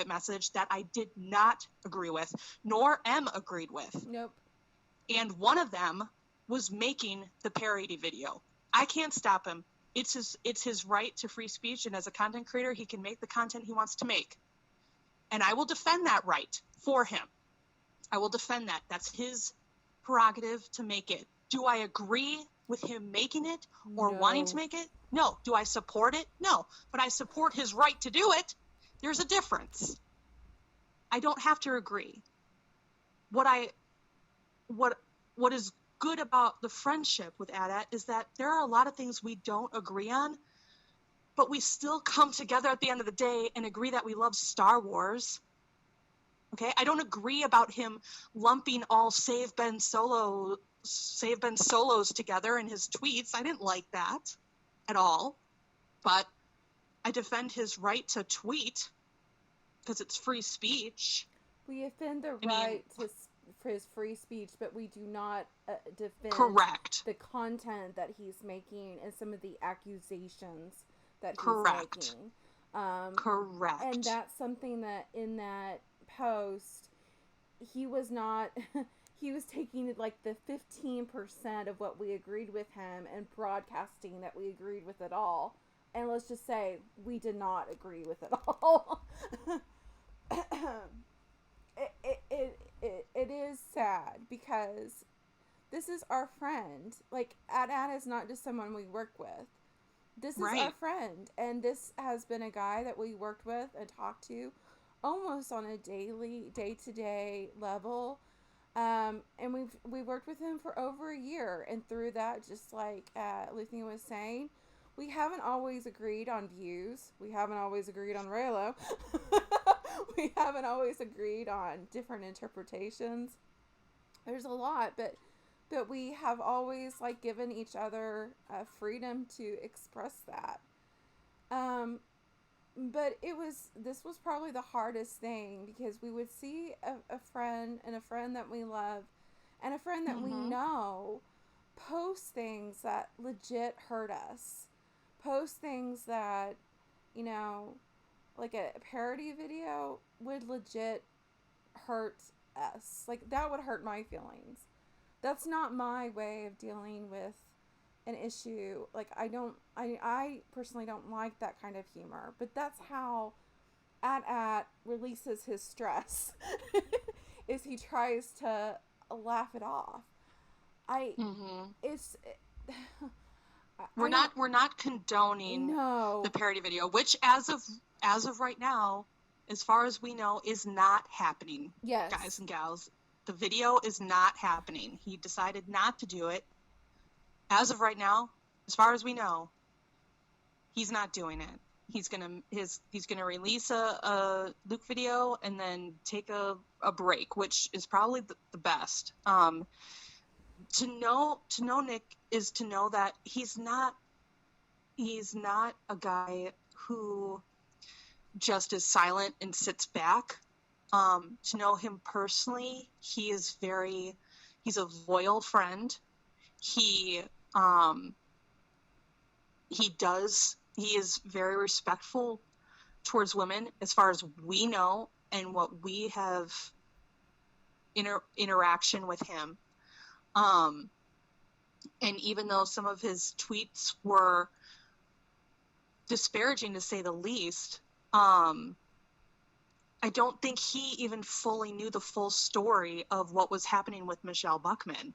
B: message that I did not agree with, nor Em agreed with.
A: Nope.
B: And one of them was making the parody video. I can't stop him. It's his right to free speech, and as a content creator, he can make the content he wants to make. And I will defend that right for him. I will defend that. That's his prerogative to make it. Do I agree with him making it or wanting to make it? No. Do I support it? No. But I support his right to do it. There's a difference. I don't have to agree. What is good about the friendship with AT-AT is that there are a lot of things we don't agree on, but we still come together at the end of the day and agree that we love Star Wars. Okay? I don't agree about him lumping all Save Ben Solos together in his tweets. I didn't like that at all. But I defend his right to tweet because it's free speech.
A: We defend the right for his free speech, but we do not defend
B: Correct.
A: the content that he's making and some of the accusations that he's
B: Correct.
A: making. And
B: Correct.
A: that's something that in that post, he was not, he was taking like the 15% of what we agreed with him and broadcasting that we agreed with it all. And let's just say we did not agree with it all. It is sad because this is our friend. Like, Ad is not just someone we work with. This is our
B: Right.
A: friend. And this has been a guy that we worked with and talked to almost on a daily, day to day level. And we worked with him for over a year. And through that, just like Luthien was saying, we haven't always agreed on views. We haven't always agreed on Reylo. We haven't always agreed on different interpretations. There's a lot, but we have always like given each other freedom to express that. Um, but this was probably the hardest thing because we would see a friend and a friend that we love and a friend that we
B: Mm-hmm.
A: know post things that legit hurt us, post things that, you know, like a parody video would legit hurt us. Like, that would hurt my feelings. That's not my way of dealing with an issue. Like, I personally don't like that kind of humor, but that's how at releases his stress. Is he tries to laugh it off. I
B: Mm-hmm.
A: it's
B: We're
A: I don't
B: not condoning the
A: know.
B: parody video, which as of right now, as far as we know, is not happening, guys
A: Yes.
B: and gals. The video is not happening. He decided not to do it. As of right now, as far as we know, he's not doing it. He's gonna release a Luke video and then take a break, which is probably the best. To know Nick is to know that he's not a guy who just is silent and sits back. To know him personally, he's a loyal friend. He he is very respectful towards women as far as we know and what we have interaction with him. And even though some of his tweets were disparaging to say the least, I don't think he even fully knew the full story of what was happening with Michelle Buckman.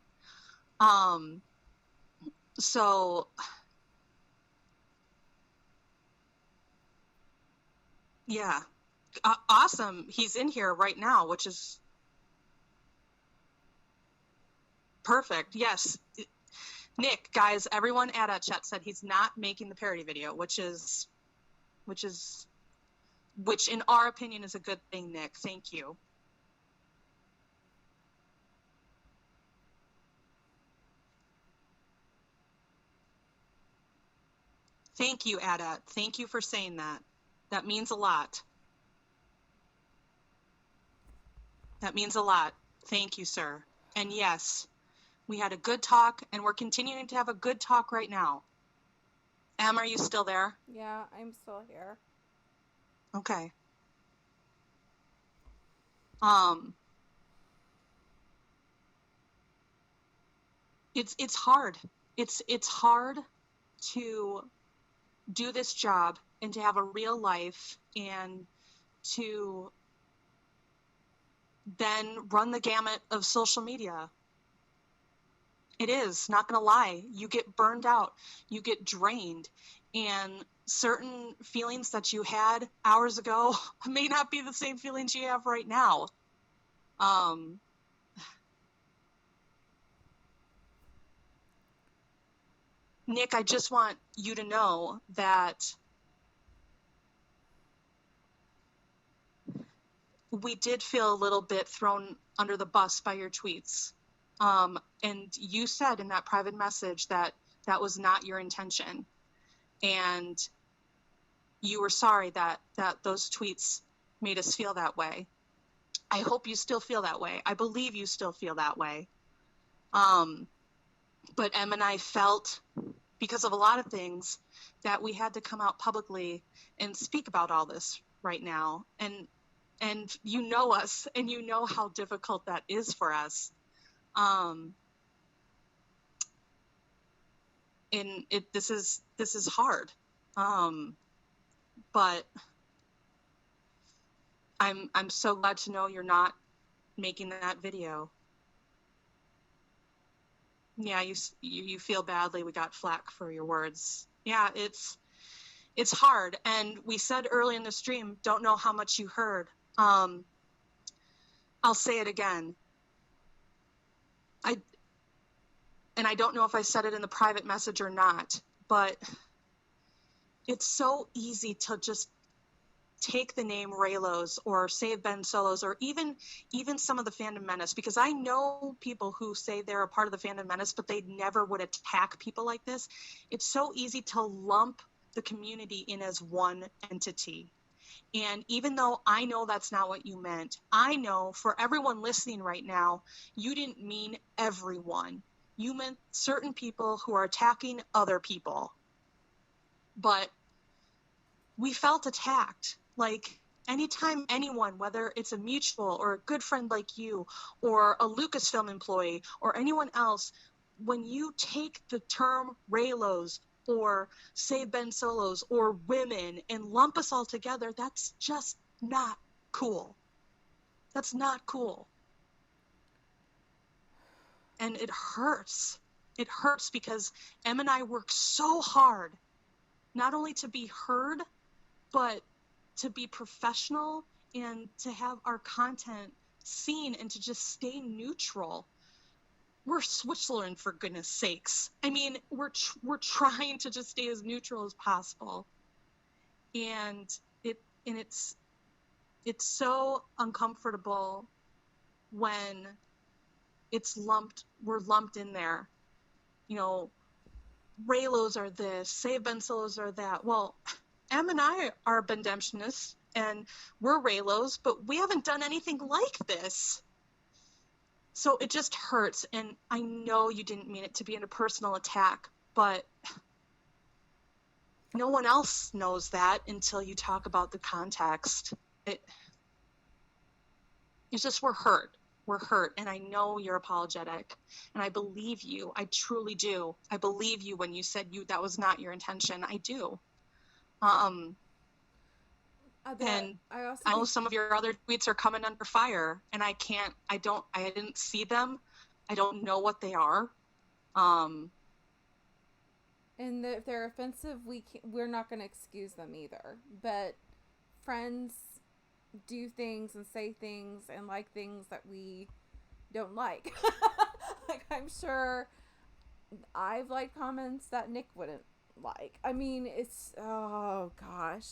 B: So yeah, awesome. He's in here right now, which is perfect. Yes. Nick, guys, everyone at chat said he's not making the parody video, which in our opinion is a good thing, Nick. Thank you. Thank you, Ada. Thank you for saying that. That means a lot. That means a lot. Thank you, sir. And yes, we had a good talk, and we're continuing to have a good talk right now. Em, are you still there?
A: Yeah, I'm still here.
B: Okay. It's hard. It's hard to do this job and to have a real life and to then run the gamut of social media. It is, not gonna lie. You get burned out, you get drained, and certain feelings that you had hours ago may not be the same feelings you have right now. Nick, I just want you to know that we did feel a little bit thrown under the bus by your tweets. And you said in that private message that that was not your intention. And you were sorry that those tweets made us feel that way. I hope you still feel that way. I believe you still feel that way. But Em and I felt, because of a lot of things, that we had to come out publicly and speak about all this right now. And you know us, and you know how difficult that is for us. And this is hard. But I'm so glad to know you're not making that video. Yeah, you feel badly. We got flack for your words. Yeah, it's hard. And we said early in the stream, don't know how much you heard. I'll say it again. I don't know if I said it in the private message or not, but it's so easy to just take the name Reylos or Save Ben Solos, or even some of the Fandom Menace, because I know people who say they're a part of the Fandom Menace, but they never would attack people like this. It's so easy to lump the community in as one entity. And even though I know that's not what you meant, I know for everyone listening right now, you didn't mean everyone. You meant certain people who are attacking other people. But we felt attacked. Like, anytime anyone, whether it's a mutual or a good friend like you, or a Lucasfilm employee, or anyone else, when you take the term Reylos or Save Ben Solos or women and lump us all together, that's just not cool. That's not cool. And it hurts. It hurts because Em and I work so hard, not only to be heard, but to be professional and to have our content seen and to just stay neutral. We're Switzerland, for goodness sakes. I mean, we're trying to just stay as neutral as possible. And it's so uncomfortable when we're lumped in there. You know, Reylos are this, Save Ben Solos are that. Well, Em and I are Bendemptionists, and we're Reylos, but we haven't done anything like this. So it just hurts, and I know you didn't mean it to be a personal attack, but no one else knows that until you talk about the context. It's just, we're hurt. We're hurt, and I know you're apologetic, and I believe you. I truly do. I believe you when you said that was not your intention. I do. And I know some of your other tweets are coming under fire, and I didn't see them. I don't know what they are.
A: And if they're offensive, we're not going to excuse them either. But friends do things and say things and like things that we don't like. Like, I'm sure I've liked comments that Nick wouldn't like. I mean, it's, oh gosh.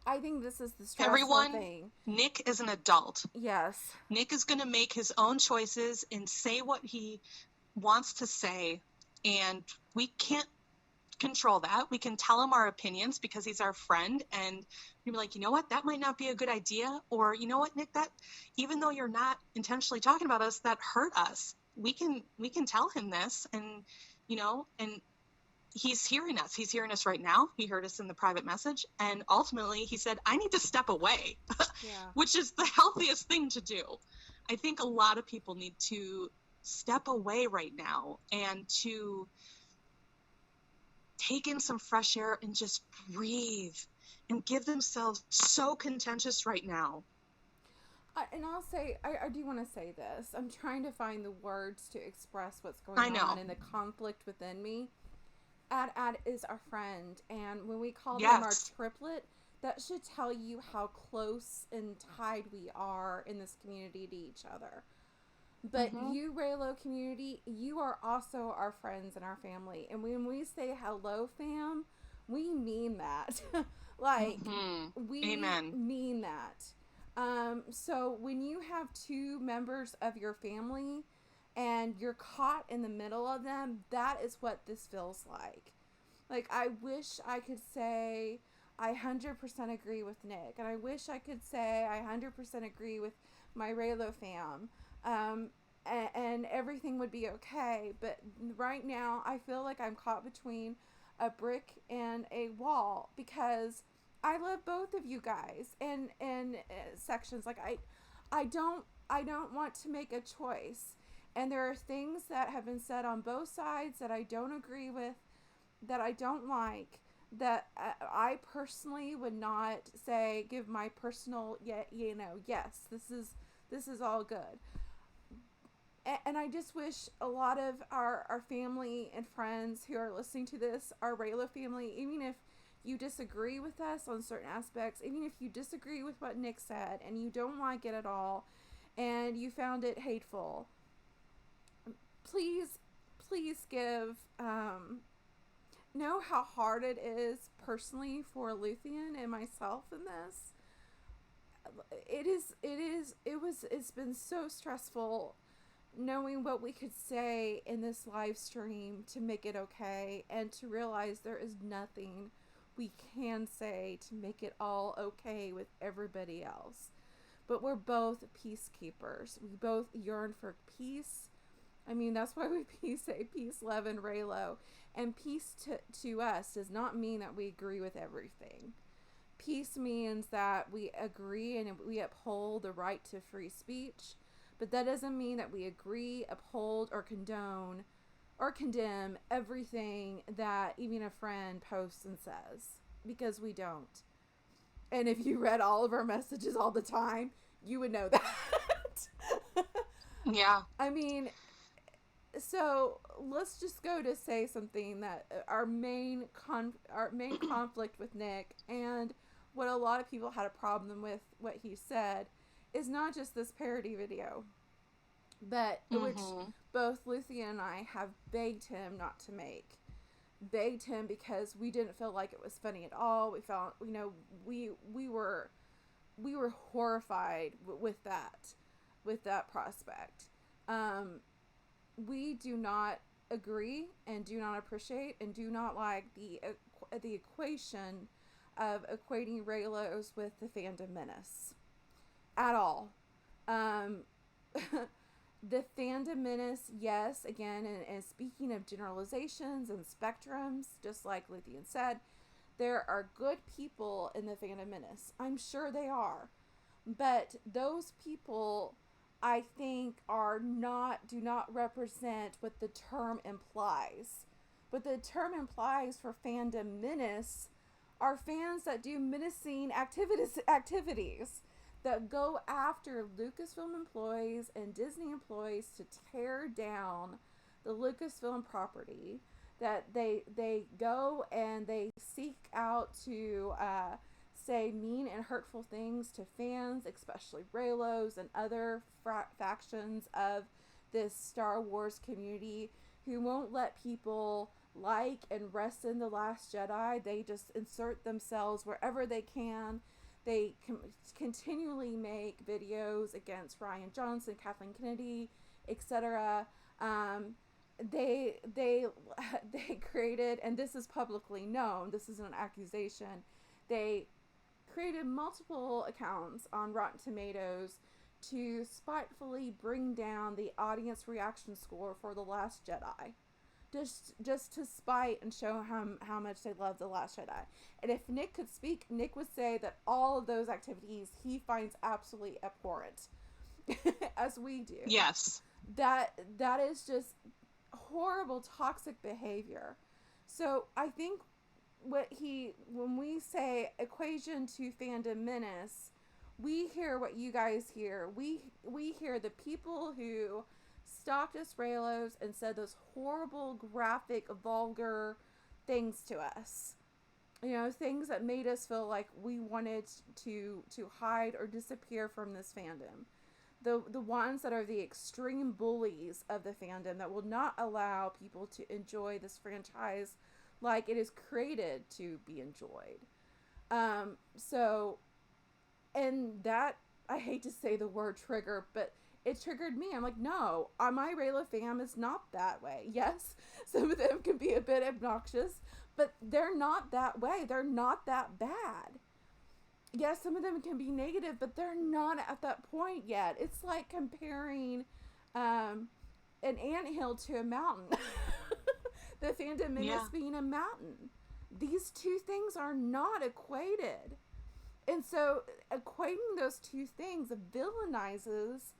A: I think this is the stressful thing.
B: Nick is an adult.
A: Yes.
B: Nick is going to make his own choices and say what he wants to say, and we can't control that. We can tell him our opinions because he's our friend, and you're like, you know what, that might not be a good idea, or you know what, Nick, that even though you're not intentionally talking about us, that hurt us. We can tell him this, and and he's hearing us. He's hearing us right now. He heard us in the private message, and ultimately he said, I need to step away.
A: Yeah.
B: Which is the healthiest thing to do. I think a lot of people need to step away right now and to take in some fresh air and just breathe and give themselves so contentious right now.
A: And I'll say, I do want to say this. I'm trying to find the words to express what's going on in the conflict within me. Ad is our friend, and when we call them our triplet, that should tell you how close and tied we are in this community to each other. But you, Reylo community, you are also our friends and our family. And when we say hello, fam, we mean that. We
B: Amen.
A: mean that. So when you have two members of your family and you're caught in the middle of them, that is what this feels like. Like, I wish I could say, I 100% agree with Nick. And I wish I could say I 100% agree with my Reylo fam. And everything would be okay. But right now, I feel like I'm caught between a brick and a wall because I love both of you guys and sections. Like I don't want to make a choice. And there are things that have been said on both sides that I don't agree with, that I don't like, that I personally would not say give my personal yes, this is all good. And I just wish a lot of our family and friends who are listening to this, our Reylo family, even if you disagree with us on certain aspects, even if you disagree with what Nick said and you don't like it at all and you found it hateful, please give know how hard it is personally for Luthien and myself in this. It's been so stressful knowing what we could say in this live stream to make it okay, and to realize there is nothing we can say to make it all okay with everybody else. But we're both peacekeepers. We both yearn for peace. I mean, that's why we say peace, love, and Reylo. And peace to us does not mean that we agree with everything. Peace means that we agree and we uphold the right to free speech, but that doesn't mean that we agree, uphold, or condone or condemn everything that even a friend posts and says, because we don't. And if you read all of our messages all the time, you would know that.
B: Yeah.
A: I mean, so let's just go to say something that our main conflict with Nick, and what a lot of people had a problem with what he said, is not just this parody video, but which both Luthien and I have begged him not to make. Begged him because we didn't feel like it was funny at all. We felt, we were horrified with that prospect. We do not agree and do not appreciate and do not like the equation of equating Reylos with the fandom menace at all. The fandom menace, yes, again, and speaking of generalizations and spectrums, just like Luthien said, there are good people in the fandom menace. I'm sure they are. But those people, I think, do not represent what the term implies. What the term implies for fandom menace are fans that do menacing activities that go after Lucasfilm employees and Disney employees to tear down the Lucasfilm property, that they go and they seek out to say mean and hurtful things to fans, especially Reylos and other factions of this Star Wars community, who won't let people like and rest in The Last Jedi. They just insert themselves wherever they can. They continually make videos against Rian Johnson, Kathleen Kennedy, etc. They created, and this is publicly known, this isn't an accusation, they created multiple accounts on Rotten Tomatoes to spitefully bring down the audience reaction score for The Last Jedi. Just to spite and show how much they love The Last Jedi. And if Nick could speak, Nick would say that all of those activities he finds absolutely abhorrent, as we do.
B: Yes.
A: That is just horrible, toxic behavior. So I think when we say equation to fandom menace, we hear what you guys hear. We hear the people who stalked us Reylos and said those horrible, graphic, vulgar things to us. Things that made us feel like we wanted to hide or disappear from this fandom. The ones that are the extreme bullies of the fandom that will not allow people to enjoy this franchise like it is created to be enjoyed. And that, I hate to say the word trigger, but it triggered me. I'm like, no, my Reylo fam is not that way. Yes, some of them can be a bit obnoxious, but they're not that way. They're not that bad. Yes, some of them can be negative, but they're not at that point yet. It's like comparing an anthill to a mountain. The Phantom Menace being a mountain. These two things are not equated. And so equating those two things villainizes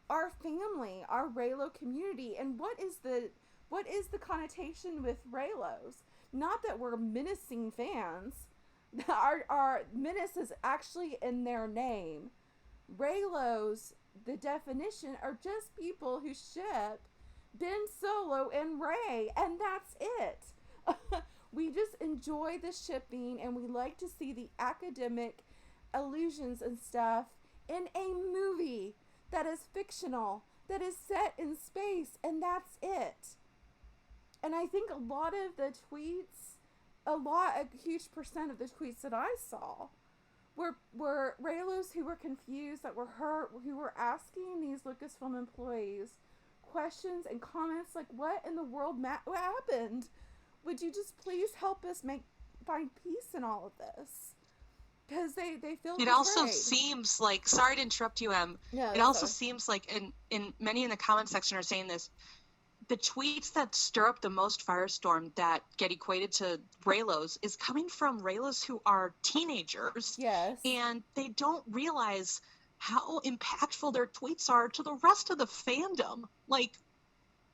A: our family, our Reylo community. And what is the connotation with Reylos? Not that we're menacing fans. Our menace is actually in their name. Reylos, the definition, are just people who ship Ben Solo and Rey, and that's it. We just enjoy the shipping, and we like to see the academic allusions and stuff in a movie that is fictional, that is set in space, and that's it. And I think a lot of the tweets, a huge percent of the tweets that I saw were Reylos who were confused, that were hurt, who were asking these Lucasfilm employees questions and comments like, what in the world what happened? Would you just please help us find peace in all of this? Because they feel
B: it
A: betrayed.
B: Also seems like, sorry to interrupt you,
A: No,
B: it also seems like, in many in the comment section are saying this, the tweets that stir up the most firestorm that get equated to Reylos is coming from Reylos who are teenagers.
A: Yes.
B: And they don't realize how impactful their tweets are to the rest of the fandom. Like,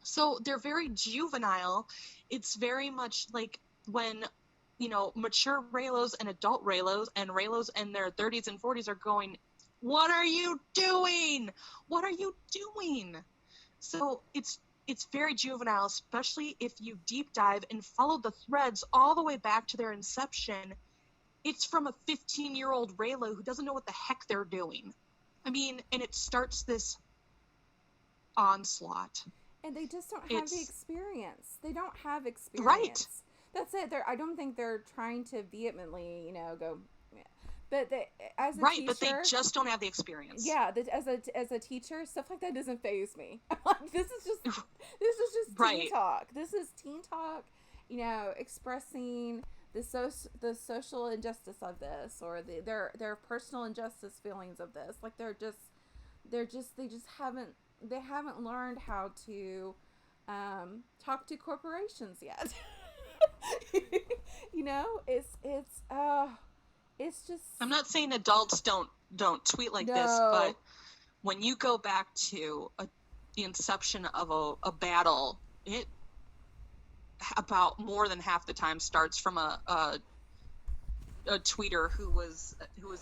B: so they're very juvenile. It's very much like when, mature Reylos and adult Reylos and Reylos in their 30s and 40s are going, what are you doing? What are you doing? So it's very juvenile, especially if you deep dive and follow the threads all the way back to their inception. It's from a 15-year-old Reylo who doesn't know what the heck they're doing. I mean, and it starts this onslaught.
A: And they just don't have the experience. They don't have experience.
B: Right.
A: That's it. I don't think they're trying to vehemently, go. But as a
B: right,
A: teacher,
B: but they just don't have the experience.
A: Yeah, as a teacher, stuff like that doesn't faze me. This is just
B: right.
A: teen talk. This is teen talk. Expressing the social injustice of this, or their personal injustice feelings of this. Like they haven't learned how to talk to corporations yet. It's just.
B: I'm not saying adults don't tweet like this, but when you go back to the inception of a battle, it about more than half the time starts from a tweeter who was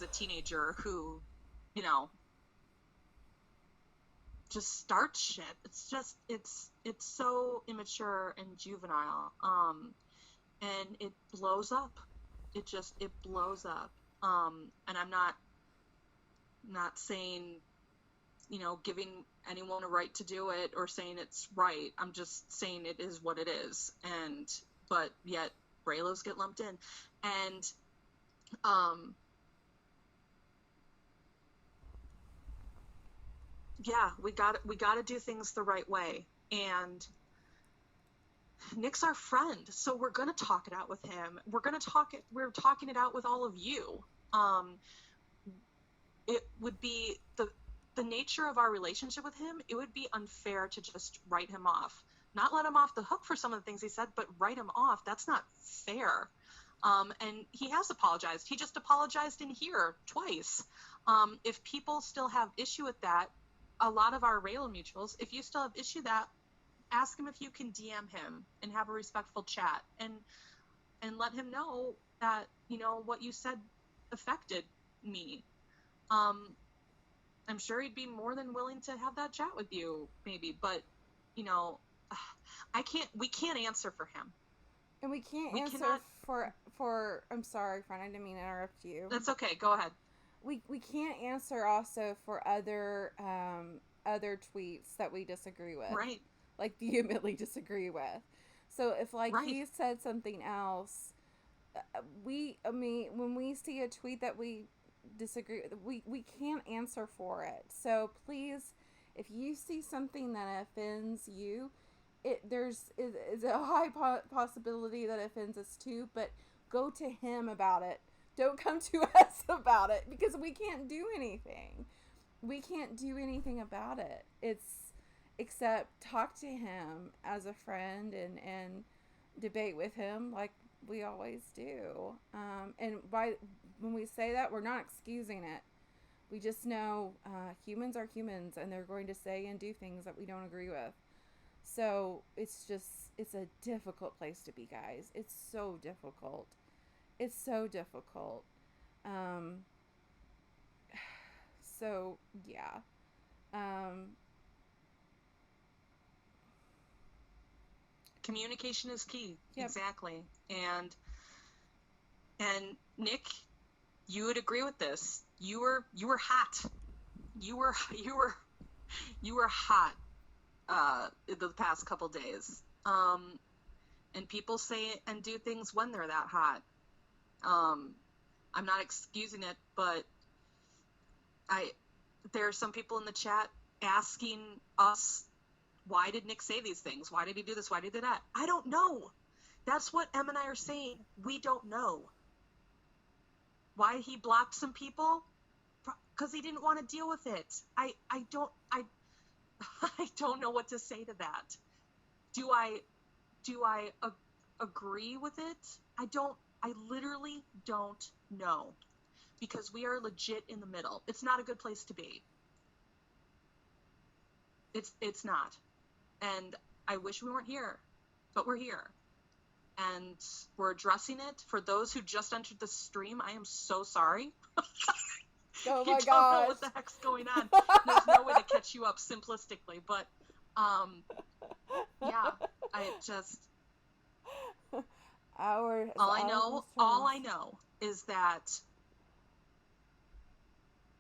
B: a teenager who, just starts shit. It's just it's so immature and juvenile, and it blows up. It blows up. And I'm not saying, giving anyone a right to do it or saying it's right. I'm just saying it is what it is. But yet Reylos get lumped in. And, yeah, we got to do things the right way. And Nick's our friend, so we're going to talk it out with him. We're talking it out with all of you. It would be the nature of our relationship with him. It would be unfair to just write him off, not let him off the hook for some of the things he said, but write him off. That's not fair. And he has apologized. He just apologized in here twice. If people still have issue with that, a lot of our Reylo mutuals, if you still have issue with that, ask him if you can DM him and have a respectful chat and let him know that, what you said affected me. I'm sure he'd be more than willing to have that chat with you, maybe, but, we can't answer for him.
A: And we can't answer for, I'm sorry, friend, I didn't mean to interrupt you.
B: That's okay, go ahead.
A: We can't answer also for other tweets that we disagree with.
B: Right.
A: Like vehemently disagree with. So if
B: right.
A: he said something else, when we see a tweet that we disagree with, we can't answer for it. So please, If you see something that offends you, is a high possibility that offends us too, but go to him about it. Don't come to us about it, because we can't do anything. We can't do anything about it. It's except talk to him as a friend, and debate with him like we always do. And when we say that, we're not excusing it. We just know humans are humans, and they're going to say and do things that we don't agree with. So it's a difficult place to be, guys. It's so difficult. It's so difficult. Um, so yeah. Um,
B: Communication is key.
A: yep.
B: Exactly. And Nick, you would agree with this. You were hot. You were hot the past couple days. And people say and do things when they're that hot. I'm not excusing it, but there are some people in the chat asking us, why did Nick say these things? Why did he do this? Why did he do that? I don't know. That's what Em and I are saying. We don't know. Why he blocked some people? Because he didn't want to deal with it. I don't know what to say to that. Do I agree with it? I literally don't know, because we are legit in the middle. It's not a good place to be. It's not. And I wish we weren't here, but we're here. And we're addressing it. For those who just entered the stream, I am so sorry.
A: Oh my
B: You don't know what
A: gosh.
B: the heck's going on. There's no way to catch you up simplistically, but yeah, I just all I know is that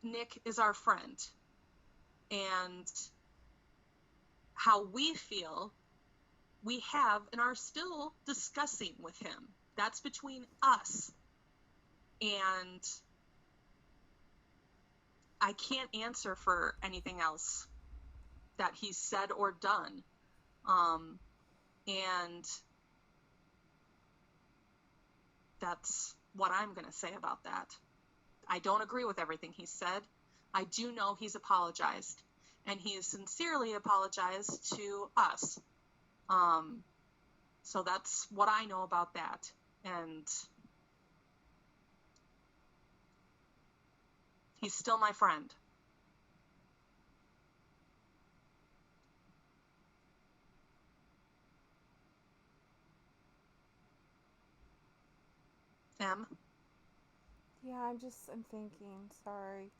B: Nick is our friend, and how we feel we have and are still discussing with him. That's between us. And I can't answer for anything else that he's said or done. And that's what I'm going to say about that. I don't agree with everything he said. I do know he's apologized, and he has sincerely apologized to us. So that's what I know about that. And he's still my friend. Em?
A: Yeah, I'm thinking. Sorry.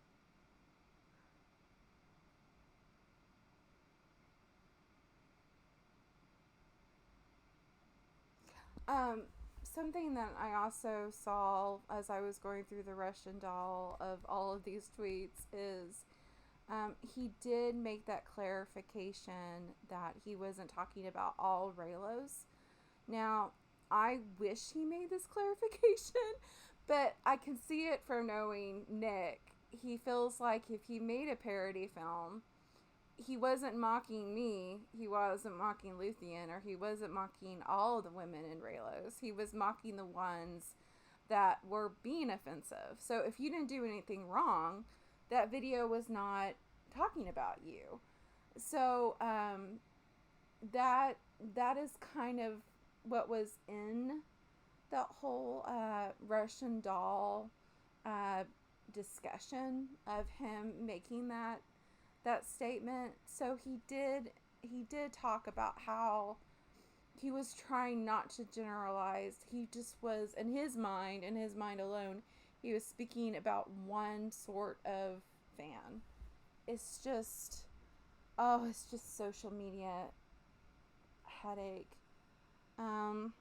A: Something that I also saw as I was going through the Russian doll of all of these tweets is he did make that clarification that he wasn't talking about all Reylos. Now, I wish he made this clarification, but I can see it from knowing Nick. He feels like if he made a parody film, he wasn't mocking me, he wasn't mocking Luthien, or he wasn't mocking all of the women in Reylos. He was mocking the ones that were being offensive. So if you didn't do anything wrong, that video was not talking about you. So that is kind of what was in that whole Russian doll discussion of him making that statement. So he did talk about how he was trying not to generalize. He just was, in his mind alone, he was speaking about one sort of fan. It's just social media headache. Um,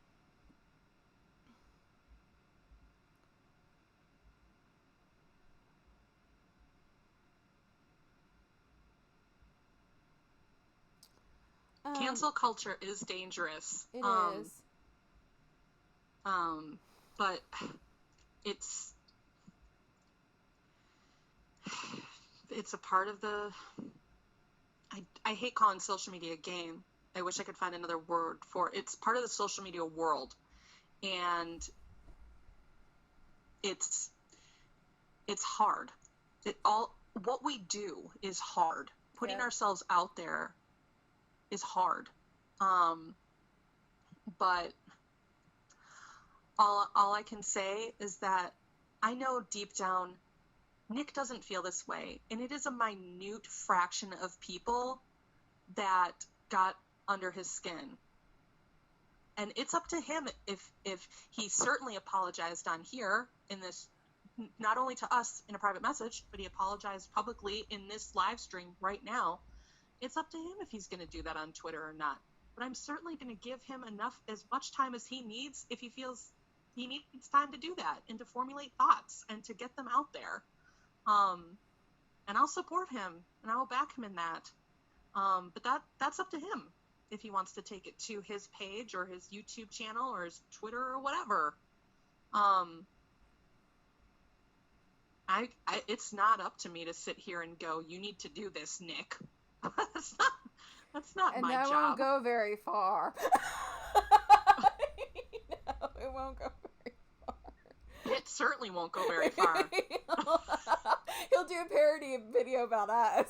B: Cancel culture is dangerous.
A: It is.
B: But it's a part of the I hate calling social media a game. I wish I could find another word for it. It's part of the social media world, and it's hard. What we do is hard. Putting
A: Yeah.
B: ourselves out there is hard. But all I can say is that I know deep down Nick doesn't feel this way, and it is a minute fraction of people that got under his skin. And it's up to him if he certainly apologized on here in this, not only to us in a private message, but he apologized publicly in this live stream right now. It's up to him if he's going to do that on Twitter or not. But I'm certainly going to give him as much time as he needs if he feels he needs time to do that and to formulate thoughts and to get them out there. And I'll support him and I will back him in that. But that's up to him if he wants to take it to his page or his YouTube channel or his Twitter or whatever. It's not up to me to sit here and go, you need to do this, Nick. That's not
A: and
B: my
A: that
B: job.
A: won't go very far. No, it won't go very far.
B: It certainly won't go very far.
A: He'll do a parody video about us.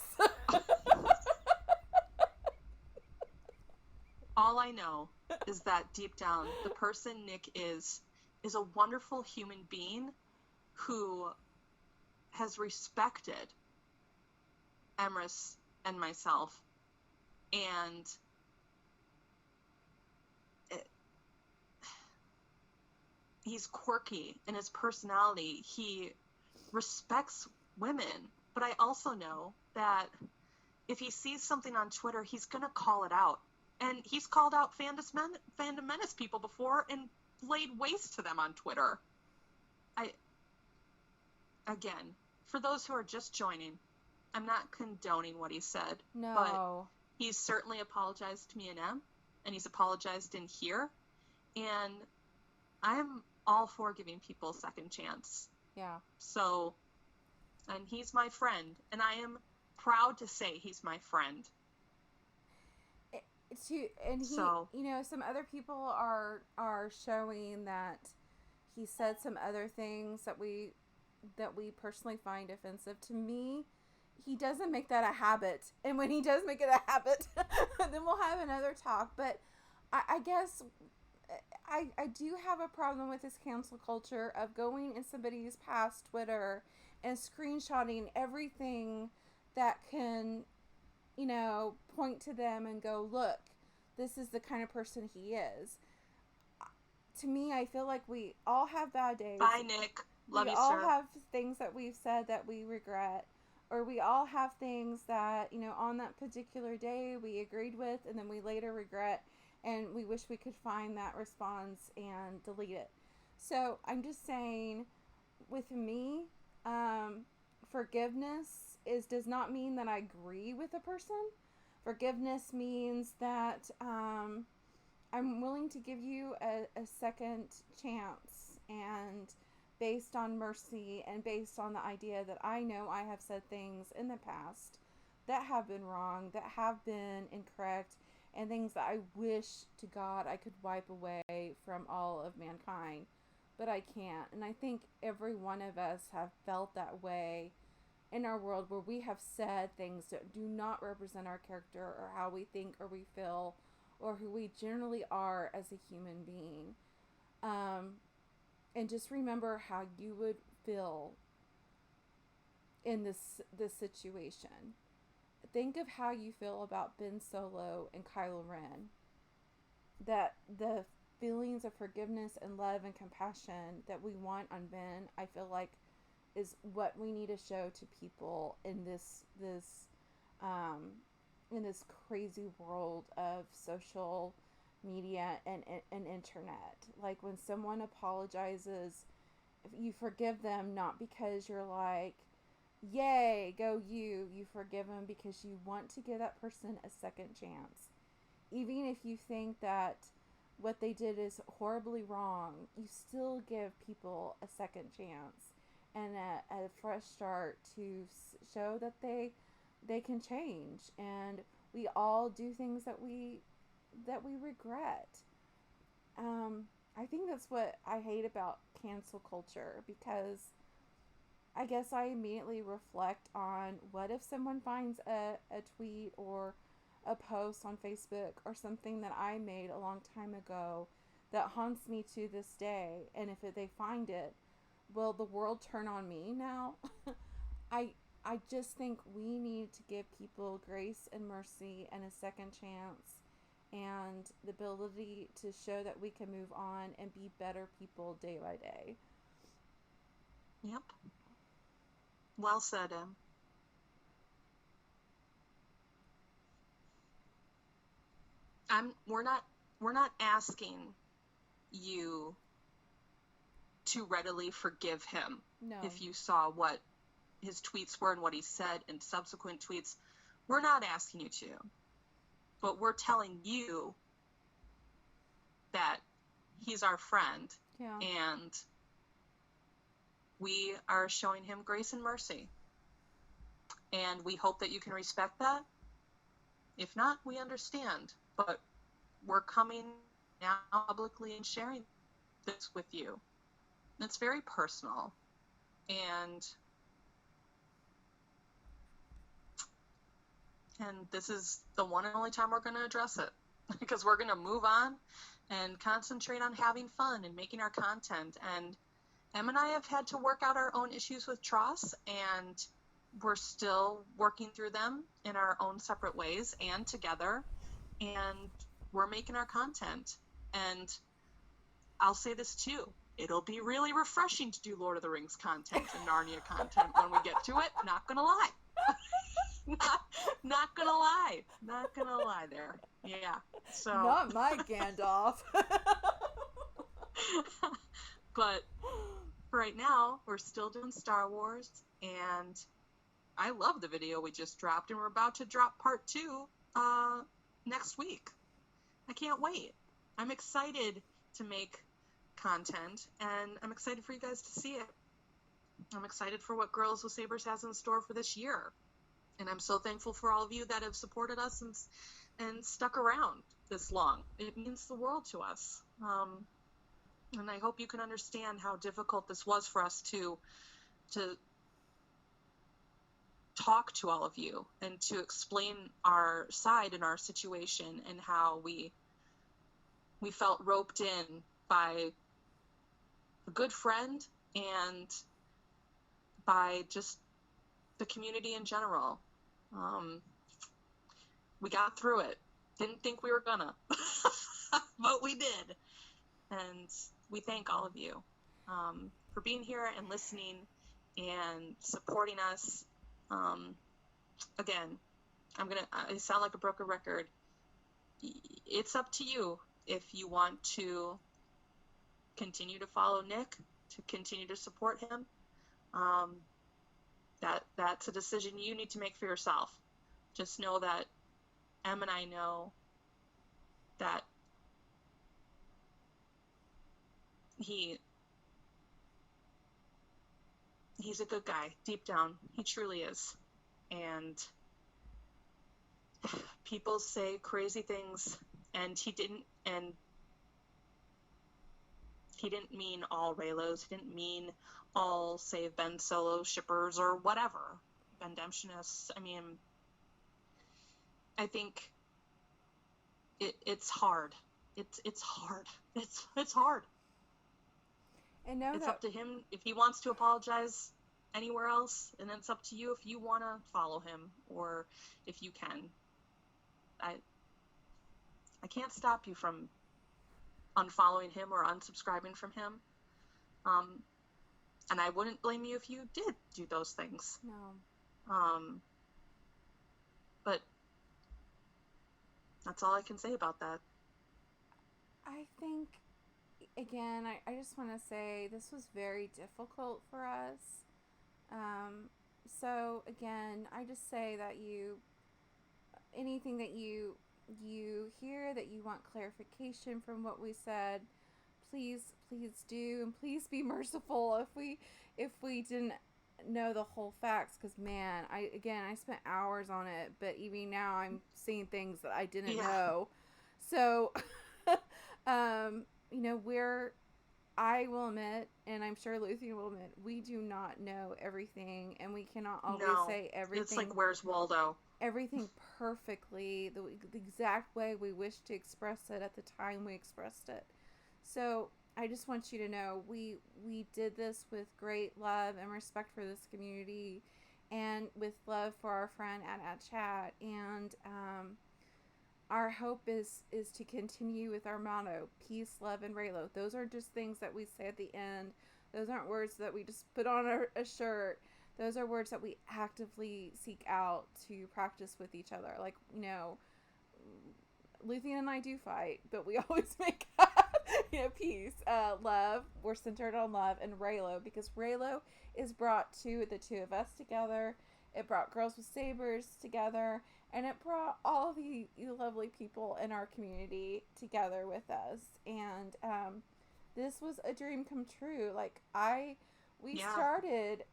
B: All I know is that deep down, the person Nick is a wonderful human being who has respected Emrys and myself, and he's quirky in his personality. He respects women, but I also know that if he sees something on Twitter, he's going to call it out. And he's called out Fandom Menace people before and laid waste to them on Twitter. Again, for those who are just joining, I'm not condoning what he said.
A: No.
B: But he's certainly apologized to me and Em, and he's apologized in here. And I'm all for giving people a second chance.
A: Yeah.
B: So, and he's my friend, and I am proud to say he's my friend.
A: And he, some other people are showing that he said some other things that we personally find offensive. To me, he doesn't make that a habit, and when he does make it a habit, then we'll have another talk. But I guess I do have a problem with this cancel culture of going in somebody's past Twitter and screenshotting everything that can, point to them and go, look, this is the kind of person he is. To me, I feel like we all have bad days.
B: Bye, Nick. Love you, sir.
A: We all have things that we've said that we regret, or we all have things that, on that particular day we agreed with and then we later regret, and we wish we could find that response and delete it. So I'm just saying, with me, forgiveness does not mean that I agree with a person. Forgiveness means that I'm willing to give you a second chance, and based on mercy and based on the idea that I know I have said things in the past that have been wrong, that have been incorrect, and things that I wish to God I could wipe away from all of mankind, but I can't. And I think every one of us have felt that way in our world, where we have said things that do not represent our character or how we think or we feel or who we generally are as a human being. And just remember how you would feel in this situation. Think of how you feel about Ben Solo and Kylo Ren. That the feelings of forgiveness and love and compassion that we want on Ben, I feel like, is what we need to show to people in this crazy world of social media and internet. Like, when someone apologizes, you forgive them not because you're like, yay, go you forgive them because you want to give that person a second chance. Even if you think that what they did is horribly wrong, you still give people a second chance and a fresh start to show that they they can change, and we all do things that we regret. I think that's what I hate about cancel culture, because I guess I immediately reflect on, what if someone finds a tweet or a post on Facebook or something that I made a long time ago that haunts me to this day, and if they find it, will the world turn on me now? I I just think we need to give people grace and mercy and a second chance, and the ability to show that we can move on and be better people day by day.
B: Yep. Well said, Em. We're not asking you to readily forgive him
A: No.
B: if you saw what his tweets were and what he said in subsequent tweets. We're not asking you to. But we're telling you that he's our friend,
A: Yeah.
B: and we are showing him grace and mercy. And we hope that you can respect that. If not, we understand. But we're coming now publicly and sharing this with you. It's very personal. And this is the one and only time we're going to address it, because we're going to move on and concentrate on having fun and making our content. And Em and I have had to work out our own issues with Tross, and we're still working through them in our own separate ways and together. And we're making our content. And I'll say this too. It'll be really refreshing to do Lord of the Rings content and Narnia content when we get to it. Not gonna lie. not gonna lie. Not gonna lie there. Yeah. So.
A: Not my Gandalf.
B: But right now, we're still doing Star Wars, and I love the video we just dropped, and we're about to drop part 2 next week. I can't wait. I'm excited to make content, and I'm excited for you guys to see it. I'm excited for what Girls with Sabers has in store for this year, and I'm so thankful for all of you that have supported us and stuck around this long. It means the world to us, and I hope you can understand how difficult this was for us to talk to all of you and to explain our side and our situation, and how we felt roped in by a good friend and by just the community in general. We got through it. Didn't think we were gonna, but we did. And we thank all of you for being here and listening and supporting us. Again, I sound like a broken record. It's up to you if you want to continue to follow Nick, to continue to support him. That's a decision you need to make for yourself. Just know that Em and I know that he's a good guy deep down. He truly is. And people say crazy things, and he didn't mean all Reylos. He didn't mean all Save Ben Solo shippers or whatever, Bendemptionists. I mean, I think it's hard. It's hard. It's hard.
A: And know
B: it's
A: that
B: up to him if he wants to apologize anywhere else, and it's up to you if you want to follow him, or if you can. I can't stop you from unfollowing him or unsubscribing from him. And I wouldn't blame you if you did do those things.
A: No.
B: But that's all I can say about that.
A: I think, again, I just want to say this was very difficult for us. So again, I just say that anything that you hear, that you want clarification from what we said, please do, and please be merciful if we didn't know the whole facts because, man, I spent hours on it, but even now I'm seeing things that I didn't
B: Yeah.
A: know. So, you know, I will admit, and I'm sure Lucy will admit, we do not know everything, and we cannot always
B: No.
A: say
B: It's like,
A: everything
B: where's Waldo?
A: perfectly the exact way we wish to express it at the time we expressed it. So I just want you to know we did this with great love and respect for this community, and with love for our friend at Chat, and our hope is to continue with our motto: peace, love, and Reylo. Those are just things that we say at the end. Those aren't words that we just put on a shirt. Those are words that we actively seek out to practice with each other. Like, you know, Luthien and I do fight, but we always make peace, love. We're centered on love, and Reylo, because Reylo is brought the two of us together. It brought Girls with Sabers together, and it brought all the lovely people in our community together with us. And this was a dream come true. We
B: Yeah.
A: started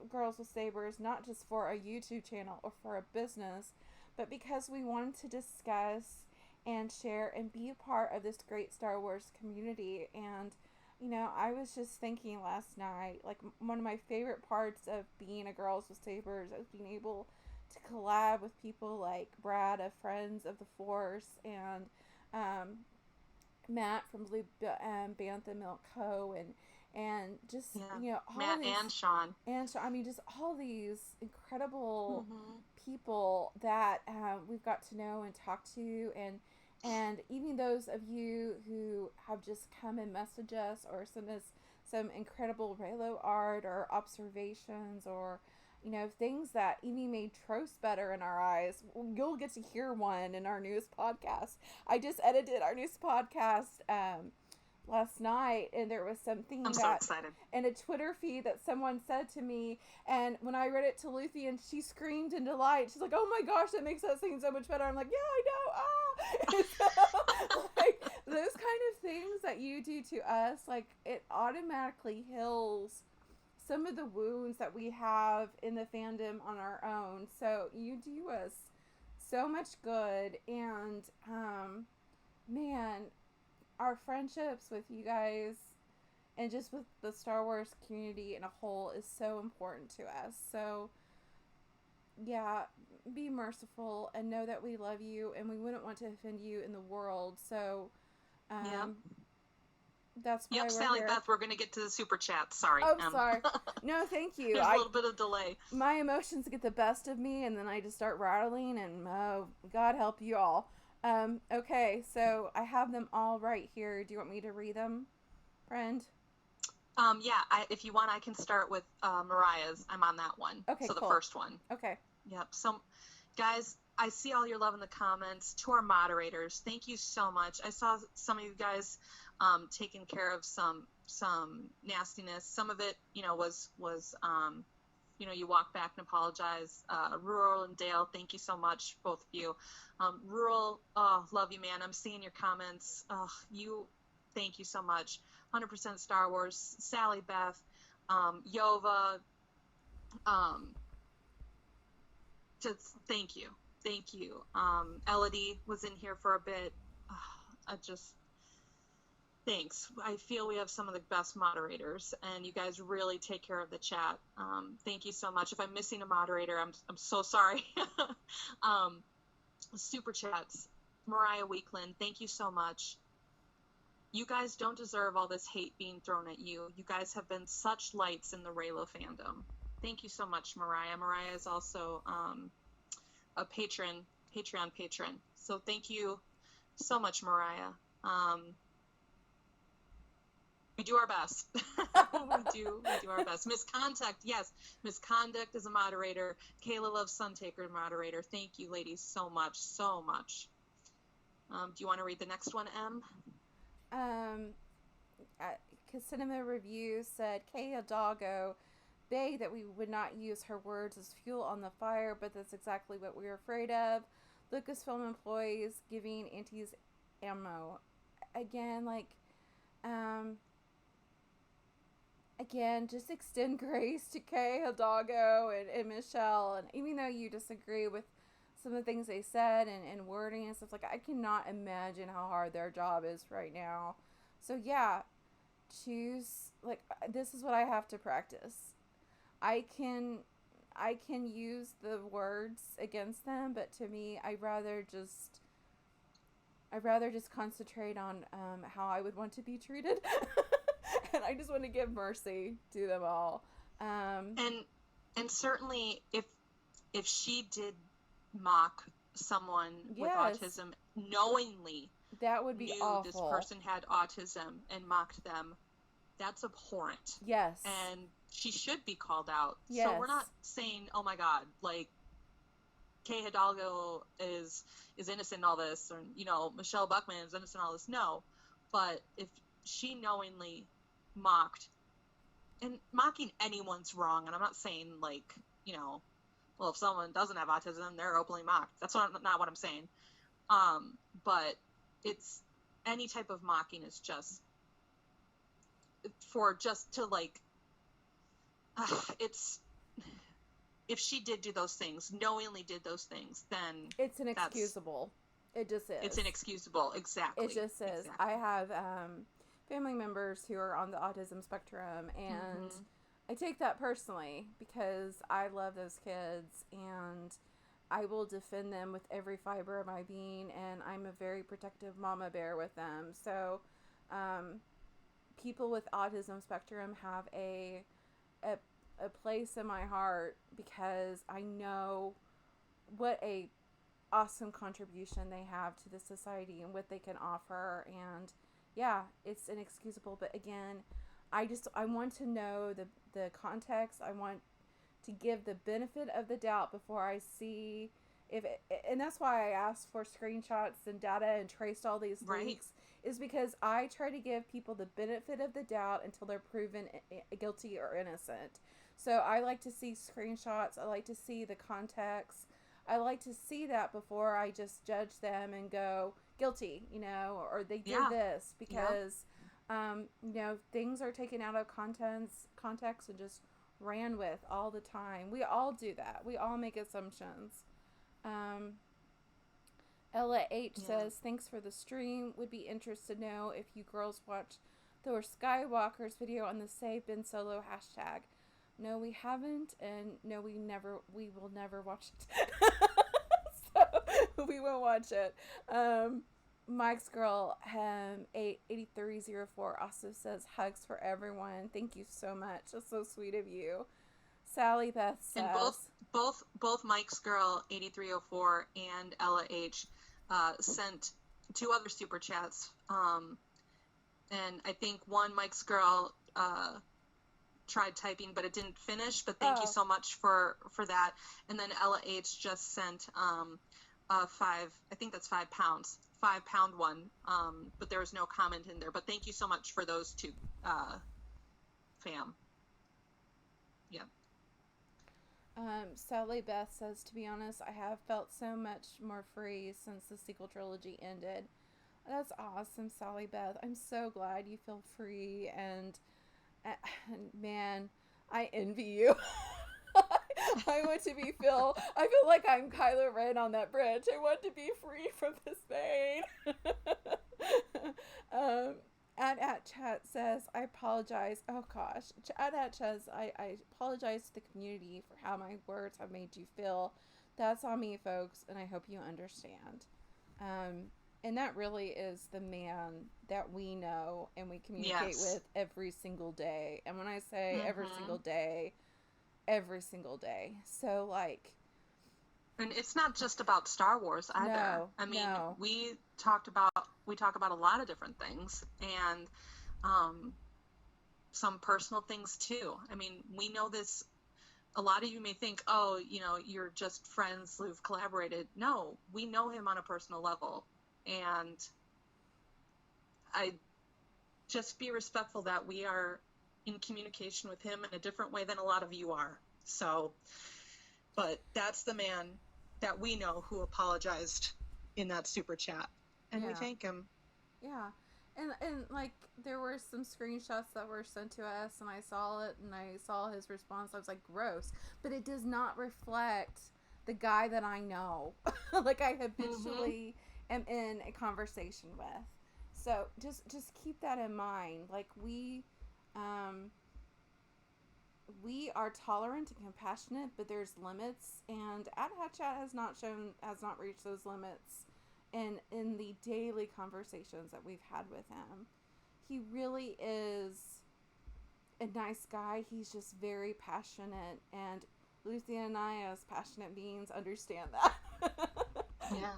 A: Girls with Sabers not just for a YouTube channel or for a business, but because we wanted to discuss and share and be a part of this great Star Wars community. And, you know, I was just thinking last night, like, one of my favorite parts of being a Girls with Sabers is being able to collab with people like Brad of Friends of the Force, and Matt from Bantha Milk Co. and just,
B: Yeah.
A: you know, all
B: Matt
A: these,
B: and Sean.
A: and so I mean, just all these incredible
B: Mm-hmm.
A: people that we've got to know and talk to, and even those of you who have just come and message us or send us some incredible Reylo art or observations, or, you know, things that even made Trost better in our eyes. You'll get to hear one in our newest podcast. I just edited our newest podcast last night, and there was something
B: I'm so
A: that
B: excited.
A: in a Twitter feed that someone said to me, and when I read it to Lucy, and she screamed in delight. She's like, "Oh my gosh, that makes that scene so much better." I'm like, "Yeah, I know." And so, like, those kind of things that you do to us, like, it automatically heals some of the wounds that we have in the fandom on our own. So you do us so much good, and man, our friendships with you guys and just with the Star Wars community in a whole is so important to us. So, yeah, be merciful and know that we love you and we wouldn't want to offend you in the world. So,
B: Yep.
A: that's why
B: Yep,
A: we're
B: Sally
A: here.
B: Beth, we're going to get to the super chat. Sorry.
A: Oh, sorry. No, thank you.
B: There's a little bit of delay.
A: My emotions get the best of me, and then I just start rattling, and God help you all. Okay, so I have them all right here. Do you want me to read them, friend?
B: Yeah, if you want, I can start with Mariah's. I'm on that one.
A: Okay,
B: so
A: cool.
B: The first one.
A: Okay.
B: Yep. So, guys, I see all your love in the comments. To our moderators, thank you so much. I saw some of you guys taking care of some nastiness. Some of it, you know, was you know, you walk back and apologize. Rural and Dale, thank you so much, both of you. Rural, oh, love you, man. I'm seeing your comments. Thank you so much. 100% Star Wars. Sally Beth, Yova, just thank you. Thank you. Elodie was in here for a bit. Thanks. I feel we have some of the best moderators, and you guys really take care of the chat. Thank you so much. If I'm missing a moderator, I'm so sorry. Super chats. Mariah Weekland, thank you so much. You guys don't deserve all this hate being thrown at you. You guys have been such lights in the Reylo fandom. Thank you so much, Mariah. Mariah is also a Patreon patron. So thank you so much, Mariah. We do our best. we do our best. Misconduct, yes. Misconduct is a moderator. Kayla Loves Suntaker, moderator. Thank you, ladies, so much. Do you want to read the next one, Em?
A: Cinema Review said, Kaya Doggo begged that we would not use her words as fuel on the fire, but that's exactly what we were afraid of. Lucasfilm employees giving antis ammo. Again, like, again, just extend grace to Kay Hidalgo and Michelle. And even though you disagree with some of the things they said and wording and stuff, like, I cannot imagine how hard their job is right now. So yeah, choose, like, this is what I have to practice. I can use the words against them, but to me, I'd rather just concentrate on how I would want to be treated. And I just want to give mercy to them all.
B: And certainly if she did mock someone with
A: Yes,
B: autism knowingly,
A: that would be
B: knew this
A: awful.
B: person had autism and mocked them, that's abhorrent.
A: Yes.
B: And she should be called out.
A: Yes.
B: So we're not saying, oh my God, like, Kay Hidalgo is innocent in all this, or, you know, Michelle Buckman is innocent in all this. No. But if she knowingly mocked, and mocking anyone's wrong, and I'm not saying, like, you know, well, if someone doesn't have autism, they're openly mocked. That's not what I'm saying. But it's, any type of mocking is just to, like, it's, if she did do those things, knowingly did those things, then
A: it's inexcusable. It just is.
B: It's inexcusable. Exactly.
A: It just is. Exactly. I have family members who are on the autism spectrum, and I take that personally because I love those kids and I will defend them with every fiber of my being, and I'm a very protective mama bear with them. So people with autism spectrum have a place in my heart because I know what a awesome contribution they have to the society and what they can offer. And yeah, it's inexcusable, but again, I want to know the context. I want to give the benefit of the doubt before I see if it, and that's why I asked for screenshots and data and traced all these leaks, is because I try to give people the benefit of the doubt until they're proven guilty or innocent. So I like to see screenshots. I like to see the context. I like to see that before I just judge them and go guilty, you know, or they did this, because you know, things are taken out of context and just ran with all the time. We all do that. We all make assumptions. Ella H says, thanks for the stream. Would be interested to know if you girls watched the Skywalker's video on the Save Ben Solo hashtag. No, we haven't, and no, we will never watch it. So we won't watch it. Mike's girl 8304 also says, hugs for everyone. Thank you so much. That's so sweet of you. Sally Beth says,
B: and both Mike's girl 8304 and Ella H sent 2 other super chats. And I think one, Mike's girl tried typing, but it didn't finish. But thank you so much for that. And then Ella H just sent 5. I think that's £5. £5 one. But there was no comment in there. But thank you so much for those 2, fam. Yeah.
A: Sally Beth says, to be honest, I have felt so much more free since the sequel trilogy ended. That's awesome, Sally Beth. I'm so glad you feel free, and man, I envy you. I want to be I feel like I'm Kylo Ren on that bridge. I want to be free from this pain. At chat says, I apologize. Oh gosh. At says, I apologize to the community for how my words have made you feel. That's on me, folks, and I hope you understand. And that really is the man that we know and we communicate with every single day. And when I say every single day. So, like...
B: And it's not just about Star Wars either.
A: No,
B: I mean, we talk about a lot of different things, and some personal things too. I mean, we know this. A lot of you may think, oh, you know, you're just friends who've collaborated. No, we know him on a personal level, and I just be respectful that we are in communication with him in a different way than a lot of you are. So, but that's the man that we know who apologized in that super chat, and we thank him.
A: Yeah. And like there were some screenshots that were sent to us, and I saw it, and I saw his response. I was like, gross, but it does not reflect the guy that I know. Like I
B: Mm-hmm.
A: habitually am in a conversation with. So just keep that in mind. Like um, we are tolerant and compassionate, but there's limits, and Ad Hatchat has not reached those limits in the daily conversations that we've had with him. He really is a nice guy. He's just very passionate, and Lucy and I, as passionate beings, understand that.
B: Yeah.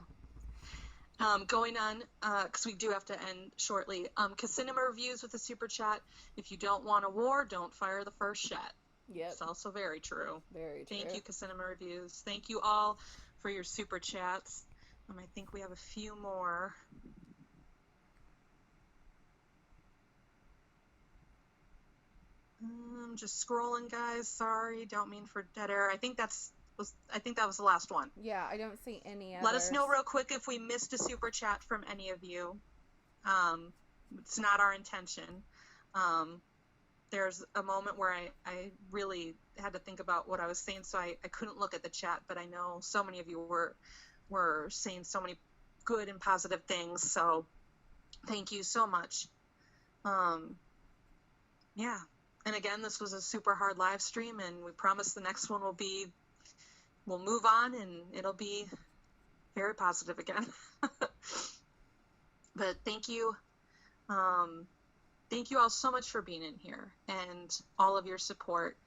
B: Going on, because we do have to end shortly. Cinema reviews with a super chat. If you don't want a war, don't fire the first shot.
A: Yep,
B: It's also very true.
A: very
B: Thank
A: true.
B: you, Cinema reviews. Thank you all for your super chats. I think we have a few more. I'm just scrolling, guys. Sorry, don't mean for dead air. I think that was the last one.
A: Yeah, I don't see any
B: Let us
A: others.
B: know real quick if we missed a super chat from any of you. It's not our intention. There's a moment where I really had to think about what I was saying, so I couldn't look at the chat, but I know so many of you were saying so many good and positive things, so thank you so much. Yeah, and again, this was a super hard live stream, and we promise the next one we'll move on, and it'll be very positive again. But thank you. Thank you all so much for being in here and all of your support.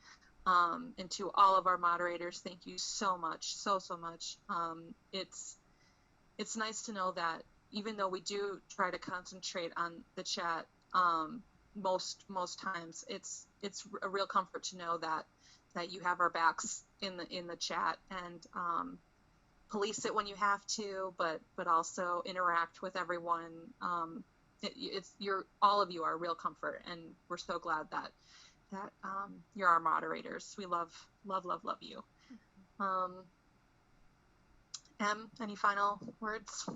B: And to all of our moderators, thank you so much, so much. It's nice to know that even though we do try to concentrate on the chat, most times it's a real comfort to know that you have our backs in the chat, and police it when you have to, but also interact with everyone. All of you are a real comfort, and we're so glad that you're our moderators. We love you. Any final words?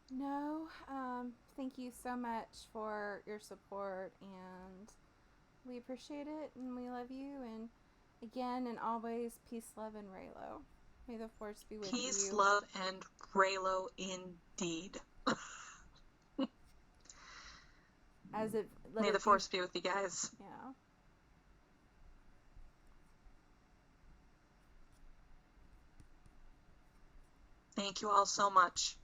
A: No, thank you so much for your support, and we appreciate it, and we love you, and again and always, peace, love, and Reylo. May the force be with
B: Peace,
A: you.
B: love, and Reylo indeed.
A: As it let
B: May the
A: it be.
B: force be with you guys.
A: Yeah.
B: Thank you all so much.